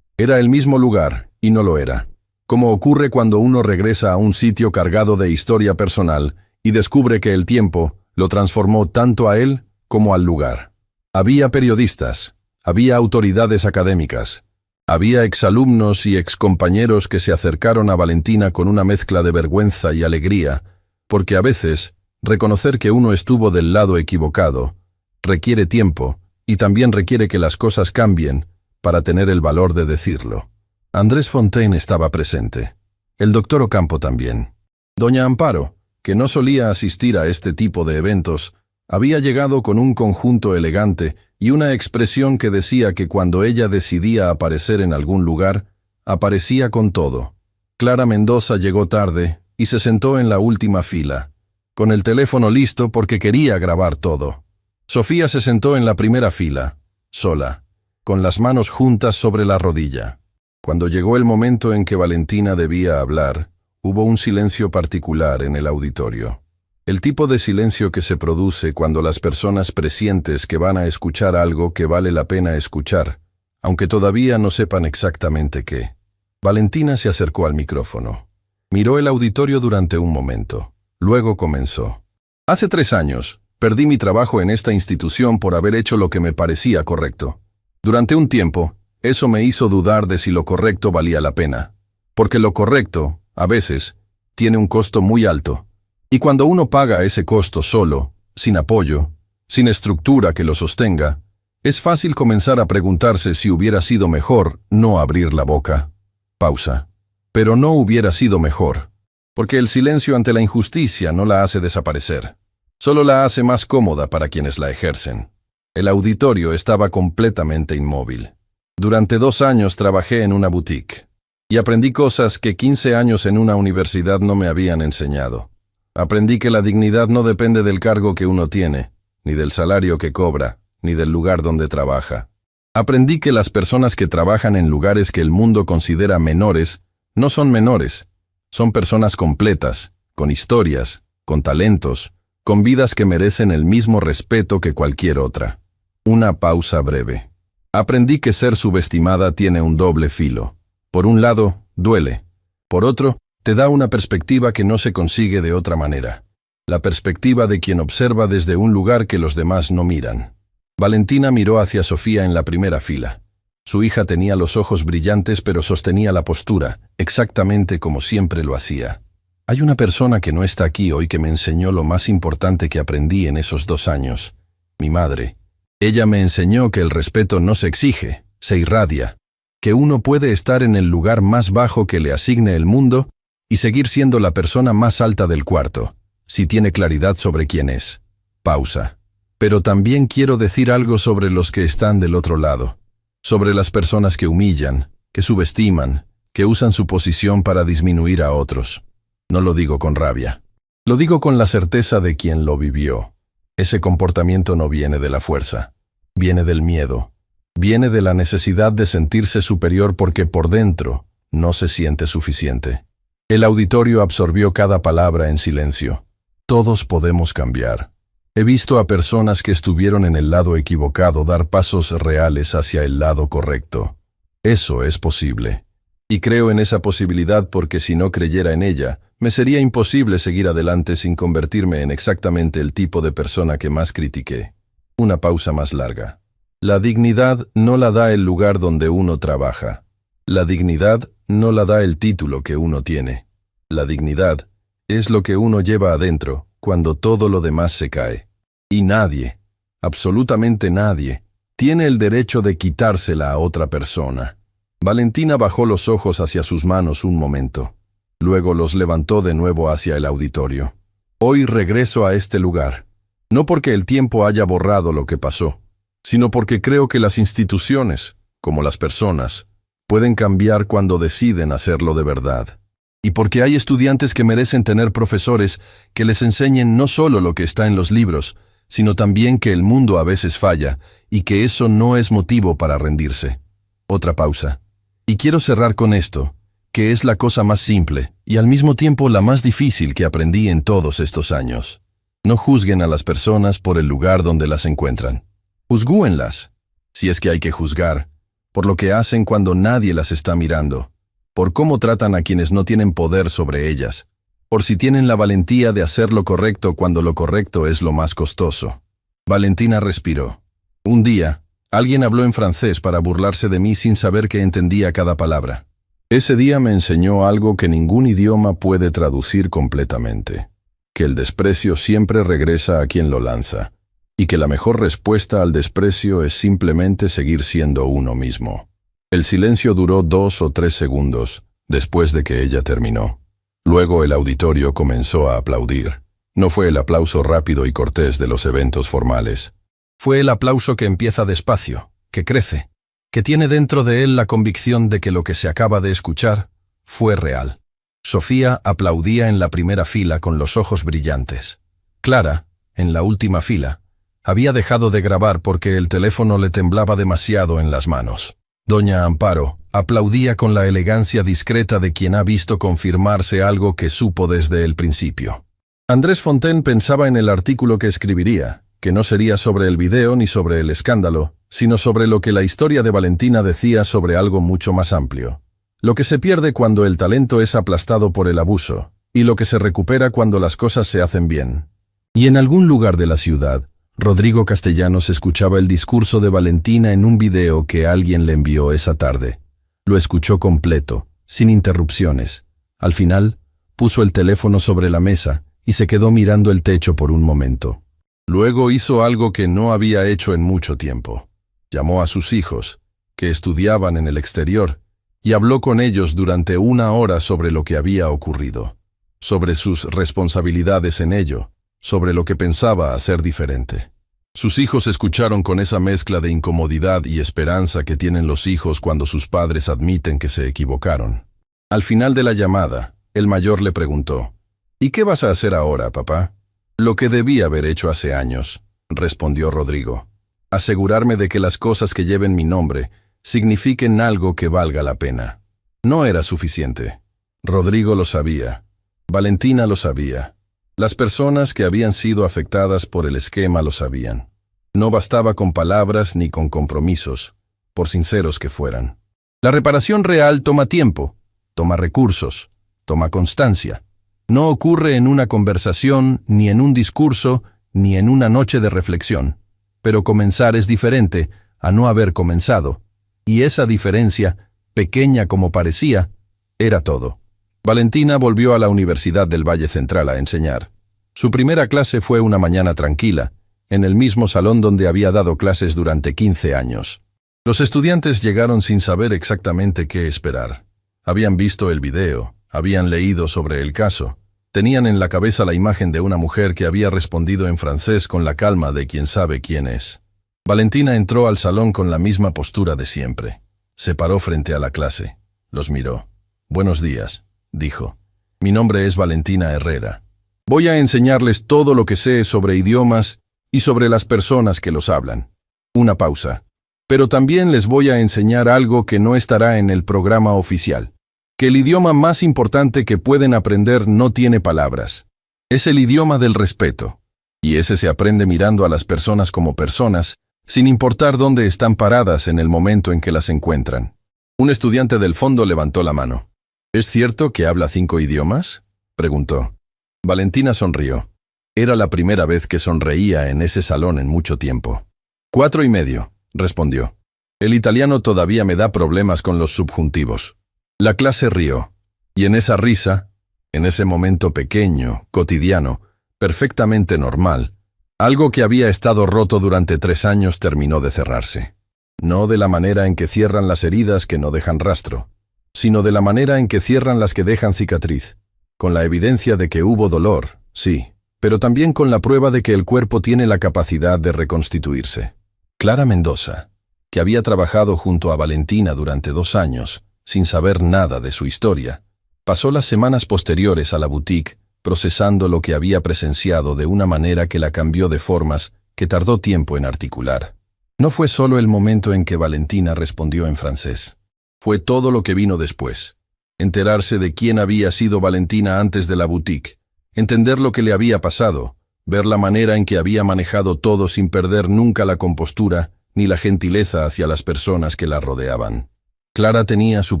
Era el mismo lugar, y no lo era. Como ocurre cuando uno regresa a un sitio cargado de historia personal y descubre que el tiempo lo transformó tanto a él como al lugar. Había periodistas, había autoridades académicas, había exalumnos y excompañeros que se acercaron a Valentina con una mezcla de vergüenza y alegría, porque a veces reconocer que uno estuvo del lado equivocado requiere tiempo, y también requiere que las cosas cambien para tener el valor de decirlo. Andrés Fontaine estaba presente. El doctor Ocampo también. Doña Amparo, que no solía asistir a este tipo de eventos, había llegado con un conjunto elegante y una expresión que decía que cuando ella decidía aparecer en algún lugar, aparecía con todo. Clara Mendoza llegó tarde y se sentó en la última fila, con el teléfono listo porque quería grabar todo. Sofía se sentó en la primera fila, sola, con las manos juntas sobre la rodilla. Cuando llegó el momento en que Valentina debía hablar, hubo un silencio particular en el auditorio. El tipo de silencio que se produce cuando las personas presientes que van a escuchar algo que vale la pena escuchar, aunque todavía no sepan exactamente qué. Valentina se acercó al micrófono. Miró el auditorio durante un momento. Luego comenzó. Hace 3 años, perdí mi trabajo en esta institución por haber hecho lo que me parecía correcto. Durante un tiempo, eso me hizo dudar de si lo correcto valía la pena. Porque lo correcto, a veces, tiene un costo muy alto. Y cuando uno paga ese costo solo, sin apoyo, sin estructura que lo sostenga, es fácil comenzar a preguntarse si hubiera sido mejor no abrir la boca. Pausa. Pero no hubiera sido mejor, porque el silencio ante la injusticia no la hace desaparecer. Solo la hace más cómoda para quienes la ejercen. El auditorio estaba completamente inmóvil. Durante 2 años trabajé en una boutique, y aprendí cosas que 15 años en una universidad no me habían enseñado. Aprendí que la dignidad no depende del cargo que uno tiene, ni del salario que cobra, ni del lugar donde trabaja. Aprendí que las personas que trabajan en lugares que el mundo considera menores, no son menores. Son personas completas, con historias, con talentos, con vidas que merecen el mismo respeto que cualquier otra. Una pausa breve. Aprendí que ser subestimada tiene un doble filo. Por un lado, duele. Por otro, te da una perspectiva que no se consigue de otra manera. La perspectiva de quien observa desde un lugar que los demás no miran. Valentina miró hacia Sofía en la primera fila. Su hija tenía los ojos brillantes pero sostenía la postura, exactamente como siempre lo hacía. Hay una persona que no está aquí hoy que me enseñó lo más importante que aprendí en esos 2 años. Mi madre. Ella me enseñó que el respeto no se exige, se irradia. Que uno puede estar en el lugar más bajo que le asigne el mundo y seguir siendo la persona más alta del cuarto, si tiene claridad sobre quién es. Pausa. Pero también quiero decir algo sobre los que están del otro lado, sobre las personas que humillan, que subestiman, que usan su posición para disminuir a otros. No lo digo con rabia. Lo digo con la certeza de quien lo vivió. Ese comportamiento no viene de la fuerza, viene del miedo, viene de la necesidad de sentirse superior porque por dentro no se siente suficiente. El auditorio absorbió cada palabra en silencio. Todos podemos cambiar. He visto a personas que estuvieron en el lado equivocado dar pasos reales hacia el lado correcto. Eso es posible. Y creo en esa posibilidad porque si no creyera en ella, me sería imposible seguir adelante sin convertirme en exactamente el tipo de persona que más critiqué. Una pausa más larga. La dignidad no la da el lugar donde uno trabaja. La dignidad no la da el título que uno tiene. La dignidad es lo que uno lleva adentro cuando todo lo demás se cae. Y nadie, absolutamente nadie, tiene el derecho de quitársela a otra persona. Valentina bajó los ojos hacia sus manos un momento. Luego los levantó de nuevo hacia el auditorio. Hoy regreso a este lugar, no porque el tiempo haya borrado lo que pasó, sino porque creo que las instituciones, como las personas, pueden cambiar cuando deciden hacerlo de verdad. Y porque hay estudiantes que merecen tener profesores que les enseñen no solo lo que está en los libros, sino también que el mundo a veces falla y que eso no es motivo para rendirse. Otra pausa. Y quiero cerrar con esto, que es la cosa más simple y al mismo tiempo la más difícil que aprendí en todos estos años. No juzguen a las personas por el lugar donde las encuentran. Juzgúenlas, si es que hay que juzgar, por lo que hacen cuando nadie las está mirando, por cómo tratan a quienes no tienen poder sobre ellas, por si tienen la valentía de hacer lo correcto cuando lo correcto es lo más costoso. Valentina respiró. Un día, alguien habló en francés para burlarse de mí sin saber que entendía cada palabra. Ese día me enseñó algo que ningún idioma puede traducir completamente, que el desprecio siempre regresa a quien lo lanza, y que la mejor respuesta al desprecio es simplemente seguir siendo uno mismo. El silencio duró 2 o 3 segundos después de que ella terminó. Luego el auditorio comenzó a aplaudir. No fue el aplauso rápido y cortés de los eventos formales. Fue el aplauso que empieza despacio, que crece, que tiene dentro de él la convicción de que lo que se acaba de escuchar fue real. Sofía aplaudía en la primera fila con los ojos brillantes. Clara, en la última fila, había dejado de grabar porque el teléfono le temblaba demasiado en las manos. Doña Amparo aplaudía con la elegancia discreta de quien ha visto confirmarse algo que supo desde el principio. Andrés Fontaine pensaba en el artículo que escribiría, que no sería sobre el video ni sobre el escándalo, sino sobre lo que la historia de Valentina decía sobre algo mucho más amplio. Lo que se pierde cuando el talento es aplastado por el abuso, y lo que se recupera cuando las cosas se hacen bien. Y en algún lugar de la ciudad, Rodrigo Castellanos escuchaba el discurso de Valentina en un video que alguien le envió esa tarde. Lo escuchó completo, sin interrupciones. Al final, puso el teléfono sobre la mesa y se quedó mirando el techo por un momento. Luego hizo algo que no había hecho en mucho tiempo. Llamó a sus hijos, que estudiaban en el exterior, y habló con ellos durante 1 hora sobre lo que había ocurrido, sobre sus responsabilidades en ello, sobre lo que pensaba hacer diferente. Sus hijos escucharon con esa mezcla de incomodidad y esperanza que tienen los hijos cuando sus padres admiten que se equivocaron. Al final de la llamada, el mayor le preguntó, «¿Y qué vas a hacer ahora, papá?» «Lo que debí haber hecho hace años», respondió Rodrigo. «Asegurarme de que las cosas que lleven mi nombre signifiquen algo que valga la pena». No era suficiente. Rodrigo lo sabía. Valentina lo sabía. Las personas que habían sido afectadas por el esquema lo sabían. No bastaba con palabras ni con compromisos, por sinceros que fueran. La reparación real toma tiempo, toma recursos, toma constancia. No ocurre en una conversación, ni en un discurso, ni en una noche de reflexión. Pero comenzar es diferente a no haber comenzado. Y esa diferencia, pequeña como parecía, era todo. Valentina volvió a la Universidad del Valle Central a enseñar. Su primera clase fue una mañana tranquila, en el mismo salón donde había dado clases durante 15 años. Los estudiantes llegaron sin saber exactamente qué esperar. Habían visto el video, habían leído sobre el caso, tenían en la cabeza la imagen de una mujer que había respondido en francés con la calma de quien sabe quién es. Valentina entró al salón con la misma postura de siempre. Se paró frente a la clase. Los miró. «Buenos días», dijo. «Mi nombre es Valentina Herrera. Voy a enseñarles todo lo que sé sobre idiomas y sobre las personas que los hablan». Una pausa. «Pero también les voy a enseñar algo que no estará en el programa oficial. Que el idioma más importante que pueden aprender no tiene palabras. Es el idioma del respeto. Y ese se aprende mirando a las personas como personas, sin importar dónde están paradas en el momento en que las encuentran». Un estudiante del fondo levantó la mano. «¿Es cierto que habla 5 idiomas?», preguntó. Valentina sonrió. Era la primera vez que sonreía en ese salón en mucho tiempo. 4 y medio, respondió. El italiano todavía me da problemas con los subjuntivos. La clase rió, y en esa risa, en ese momento pequeño, cotidiano, perfectamente normal, algo que había estado roto durante 3 años terminó de cerrarse. No de la manera en que cierran las heridas que no dejan rastro, sino de la manera en que cierran las que dejan cicatriz, con la evidencia de que hubo dolor, sí, pero también con la prueba de que el cuerpo tiene la capacidad de reconstituirse. Clara Mendoza, que había trabajado junto a Valentina durante 2 años, sin saber nada de su historia, pasó las semanas posteriores a la boutique procesando lo que había presenciado de una manera que la cambió de formas que tardó tiempo en articular. No fue solo el momento en que Valentina respondió en francés. Fue todo lo que vino después. Enterarse de quién había sido Valentina antes de la boutique, entender lo que le había pasado, ver la manera en que había manejado todo sin perder nunca la compostura ni la gentileza hacia las personas que la rodeaban. Clara tenía su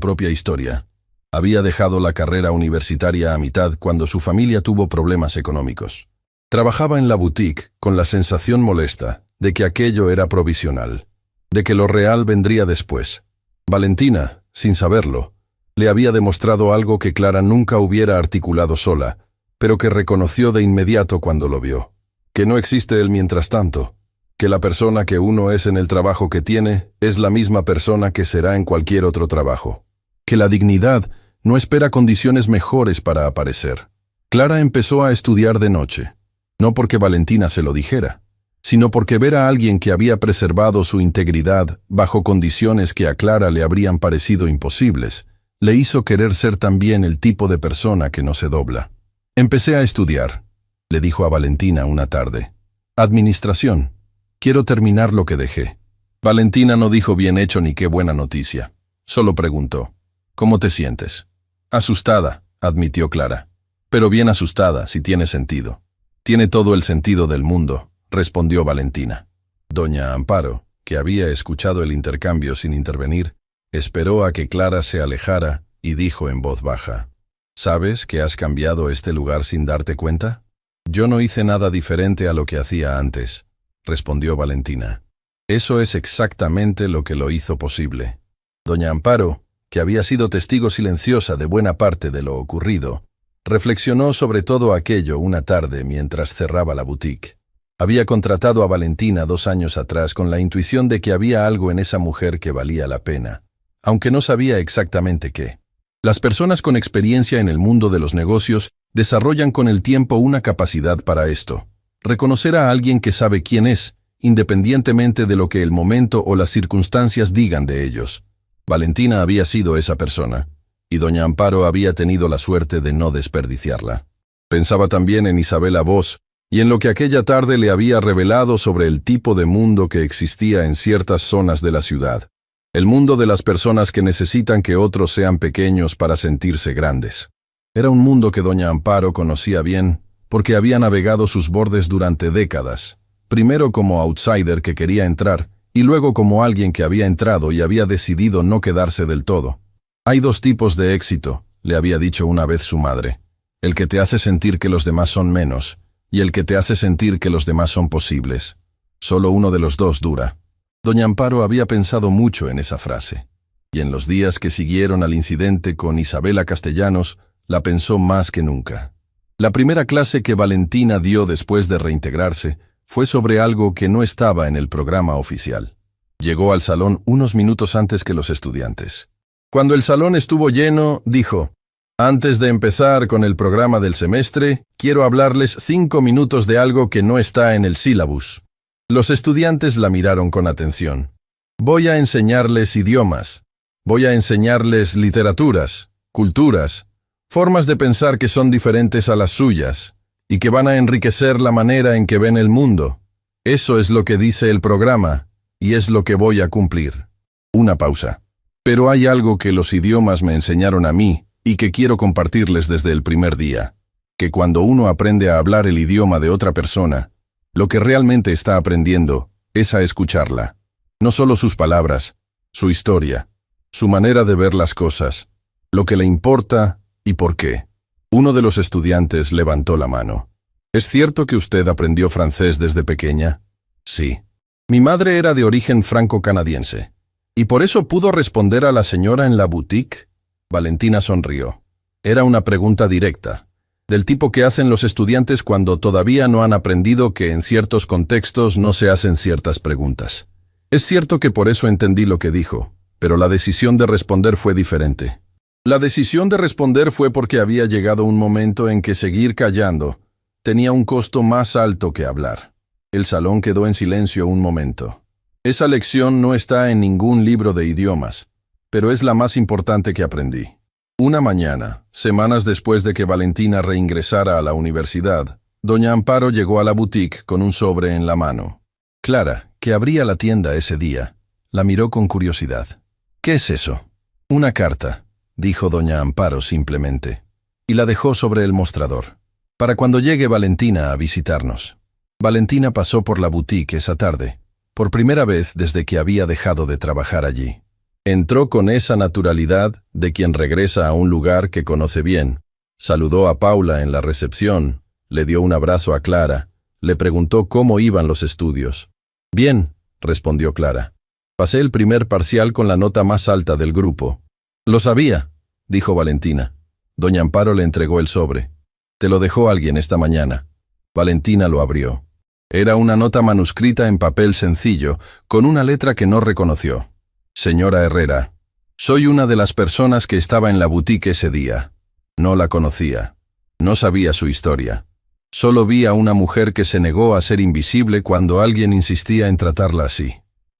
propia historia. Había dejado la carrera universitaria a mitad cuando su familia tuvo problemas económicos. Trabajaba en la boutique con la sensación molesta de que aquello era provisional, de que lo real vendría después. Valentina, sin saberlo, le había demostrado algo que Clara nunca hubiera articulado sola, pero que reconoció de inmediato cuando lo vio. Que no existe el mientras tanto, que la persona que uno es en el trabajo que tiene es la misma persona que será en cualquier otro trabajo, que la dignidad no espera condiciones mejores para aparecer. Clara empezó a estudiar de noche, no porque Valentina se lo dijera, sino porque ver a alguien que había preservado su integridad bajo condiciones que a Clara le habrían parecido imposibles, le hizo querer ser también el tipo de persona que no se dobla. Empecé a estudiar, le dijo a Valentina una tarde. Administración. Quiero terminar lo que dejé. Valentina no dijo bien hecho ni qué buena noticia. Solo preguntó, ¿cómo te sientes? Asustada, admitió Clara. Pero bien asustada, si tiene sentido. Tiene todo el sentido del mundo, respondió Valentina. Doña Amparo, que había escuchado el intercambio sin intervenir, esperó a que Clara se alejara y dijo en voz baja, ¿sabes que has cambiado este lugar sin darte cuenta? Yo no hice nada diferente a lo que hacía antes, respondió Valentina. Eso es exactamente lo que lo hizo posible. Doña Amparo, que había sido testigo silenciosa de buena parte de lo ocurrido, reflexionó sobre todo aquello una tarde mientras cerraba la boutique. Había contratado a Valentina 2 años atrás con la intuición de que había algo en esa mujer que valía la pena, aunque no sabía exactamente qué. Las personas con experiencia en el mundo de los negocios desarrollan con el tiempo una capacidad para esto: reconocer a alguien que sabe quién es, independientemente de lo que el momento o las circunstancias digan de ellos. Valentina había sido esa persona, y doña Amparo había tenido la suerte de no desperdiciarla. Pensaba también en Isabela Voss y en lo que aquella tarde le había revelado sobre el tipo de mundo que existía en ciertas zonas de la ciudad. El mundo de las personas que necesitan que otros sean pequeños para sentirse grandes. Era un mundo que doña Amparo conocía bien, porque había navegado sus bordes durante décadas, primero como outsider que quería entrar, y luego como alguien que había entrado y había decidido no quedarse del todo. Hay 2 tipos de éxito, le había dicho una vez su madre: el que te hace sentir que los demás son menos, y el que te hace sentir que los demás son posibles. Solo uno de los 2 dura. Doña Amparo había pensado mucho en esa frase, y en los días que siguieron al incidente con Isabela Castellanos, la pensó más que nunca. La primera clase que Valentina dio después de reintegrarse fue sobre algo que no estaba en el programa oficial. Llegó al salón unos minutos antes que los estudiantes. Cuando el salón estuvo lleno, dijo: antes de empezar con el programa del semestre, quiero hablarles 5 minutos de algo que no está en el sílabus. Los estudiantes la miraron con atención. Voy a enseñarles idiomas. Voy a enseñarles literaturas, culturas, formas de pensar que son diferentes a las suyas, y que van a enriquecer la manera en que ven el mundo. Eso es lo que dice el programa, y es lo que voy a cumplir. Una pausa. Pero hay algo que los idiomas me enseñaron a mí, y que quiero compartirles desde el primer día, que cuando uno aprende a hablar el idioma de otra persona, lo que realmente está aprendiendo es a escucharla. No solo sus palabras, su historia, su manera de ver las cosas, lo que le importa y por qué. Uno de los estudiantes levantó la mano. ¿Es cierto que usted aprendió francés desde pequeña? Sí. Mi madre era de origen franco-canadiense. ¿Y por eso pudo responder a la señora en la boutique? Valentina sonrió. Era una pregunta directa, del tipo que hacen los estudiantes cuando todavía no han aprendido que en ciertos contextos no se hacen ciertas preguntas. Es cierto que por eso entendí lo que dijo, pero la decisión de responder fue diferente. La decisión de responder fue porque había llegado un momento en que seguir callando tenía un costo más alto que hablar. El salón quedó en silencio un momento. Esa lección no está en ningún libro de idiomas, pero es la más importante que aprendí. Una mañana, semanas después de que Valentina reingresara a la universidad, doña Amparo llegó a la boutique con un sobre en la mano. Clara, que abría la tienda ese día, la miró con curiosidad. ¿Qué es eso? Una carta, dijo doña Amparo simplemente, y la dejó sobre el mostrador. Para cuando llegue Valentina a visitarnos. Valentina pasó por la boutique esa tarde, por primera vez desde que había dejado de trabajar allí. Entró con esa naturalidad de quien regresa a un lugar que conoce bien. Saludó a Paula en la recepción, le dio un abrazo a Clara, le preguntó cómo iban los estudios. Bien, respondió Clara. Pasé el primer parcial con la nota más alta del grupo. Lo sabía, dijo Valentina. Doña Amparo le entregó el sobre. Te lo dejó alguien esta mañana. Valentina lo abrió. Era una nota manuscrita en papel sencillo, con una letra que no reconoció. Señora Herrera, soy una de las personas que estaba en la boutique ese día. No la conocía. No sabía su historia. Solo vi a una mujer que se negó a ser invisible cuando alguien insistía en tratarla así.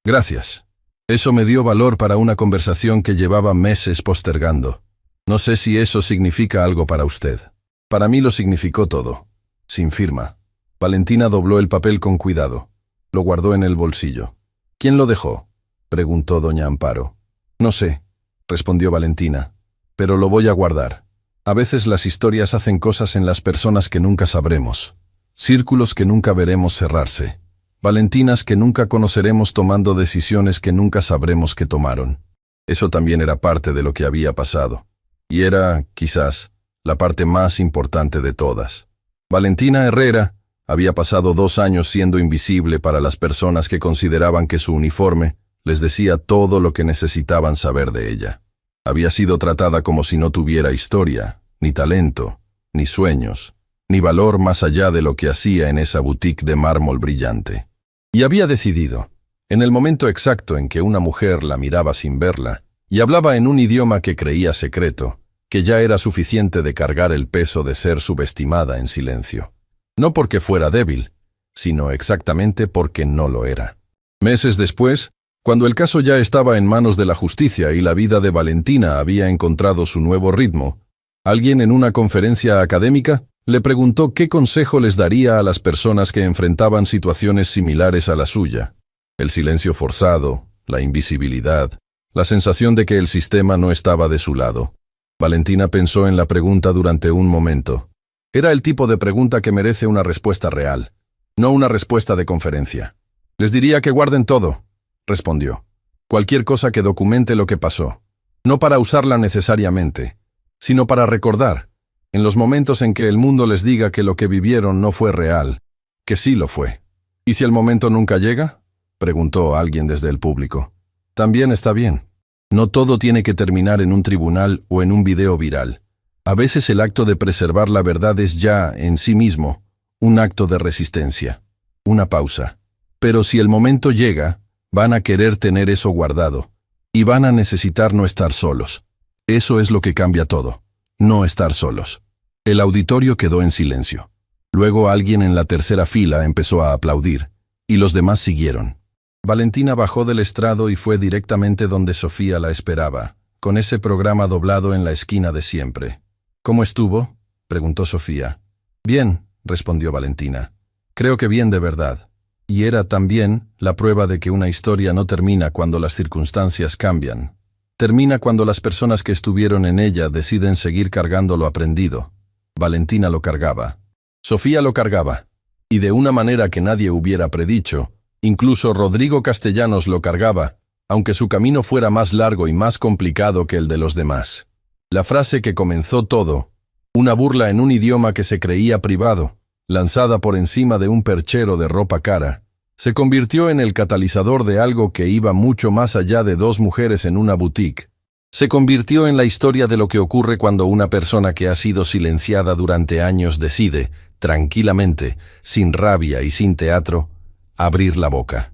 Gracias. Eso me dio valor para una conversación que llevaba meses postergando. No sé si eso significa algo para usted. Para mí lo significó todo. Sin firma. Valentina dobló el papel con cuidado. Lo guardó en el bolsillo. ¿Quién lo dejó?, preguntó doña Amparo. No sé, respondió Valentina, pero lo voy a guardar. A veces las historias hacen cosas en las personas que nunca sabremos. Círculos que nunca veremos cerrarse. Valentinas que nunca conoceremos tomando decisiones que nunca sabremos que tomaron. Eso también era parte de lo que había pasado. Y era, quizás, la parte más importante de todas. Valentina Herrera había pasado 2 años siendo invisible para las personas que consideraban que su uniforme les decía todo lo que necesitaban saber de ella. Había sido tratada como si no tuviera historia, ni talento, ni sueños, ni valor más allá de lo que hacía en esa boutique de mármol brillante. Y había decidido, en el momento exacto en que una mujer la miraba sin verla, y hablaba en un idioma que creía secreto, que ya era suficiente de cargar el peso de ser subestimada en silencio. No porque fuera débil, sino exactamente porque no lo era. Meses después, cuando el caso ya estaba en manos de la justicia y la vida de Valentina había encontrado su nuevo ritmo, alguien en una conferencia académica le preguntó qué consejo les daría a las personas que enfrentaban situaciones similares a la suya. El silencio forzado, la invisibilidad, la sensación de que el sistema no estaba de su lado. Valentina pensó en la pregunta durante un momento. Era el tipo de pregunta que merece una respuesta real, no una respuesta de conferencia. Les diría que guarden todo, respondió. Cualquier cosa que documente lo que pasó. No para usarla necesariamente, sino para recordar, en los momentos en que el mundo les diga que lo que vivieron no fue real, que sí lo fue. ¿Y si el momento nunca llega?, preguntó alguien desde el público. También está bien. No todo tiene que terminar en un tribunal o en un video viral. A veces el acto de preservar la verdad es ya, en sí mismo, un acto de resistencia, una pausa. Pero si el momento llega, van a querer tener eso guardado, y van a necesitar no estar solos. Eso es lo que cambia todo, no estar solos. El auditorio quedó en silencio. Luego alguien en la tercera fila empezó a aplaudir, y los demás siguieron. Valentina bajó del estrado y fue directamente donde Sofía la esperaba, con ese programa doblado en la esquina de siempre. ¿Cómo estuvo?, preguntó Sofía. Bien, respondió Valentina. Creo que bien de verdad. Y era también la prueba de que una historia no termina cuando las circunstancias cambian. Termina cuando las personas que estuvieron en ella deciden seguir cargando lo aprendido. Valentina lo cargaba. Sofía lo cargaba. Y de una manera que nadie hubiera predicho. Incluso Rodrigo Castellanos lo cargaba, aunque su camino fuera más largo y más complicado que el de los demás. La frase que comenzó todo, una burla en un idioma que se creía privado, lanzada por encima de un perchero de ropa cara, se convirtió en el catalizador de algo que iba mucho más allá de 2 mujeres en una boutique. Se convirtió en la historia de lo que ocurre cuando una persona que ha sido silenciada durante años decide, tranquilamente, sin rabia y sin teatro, abrir la boca.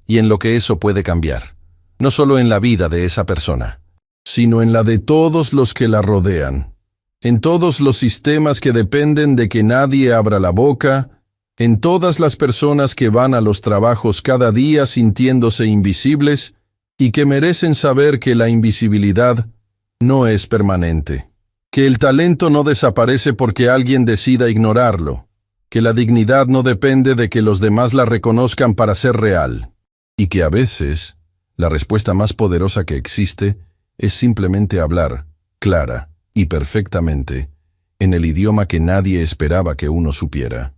Y en lo que eso puede cambiar. No solo en la vida de esa persona, sino en la de todos los que la rodean. En todos los sistemas que dependen de que nadie abra la boca, en todas las personas que van a los trabajos cada día sintiéndose invisibles y que merecen saber que la invisibilidad no es permanente, que el talento no desaparece porque alguien decida ignorarlo, que la dignidad no depende de que los demás la reconozcan para ser real, y que a veces la respuesta más poderosa que existe es simplemente hablar, clara y perfectamente, en el idioma que nadie esperaba que uno supiera.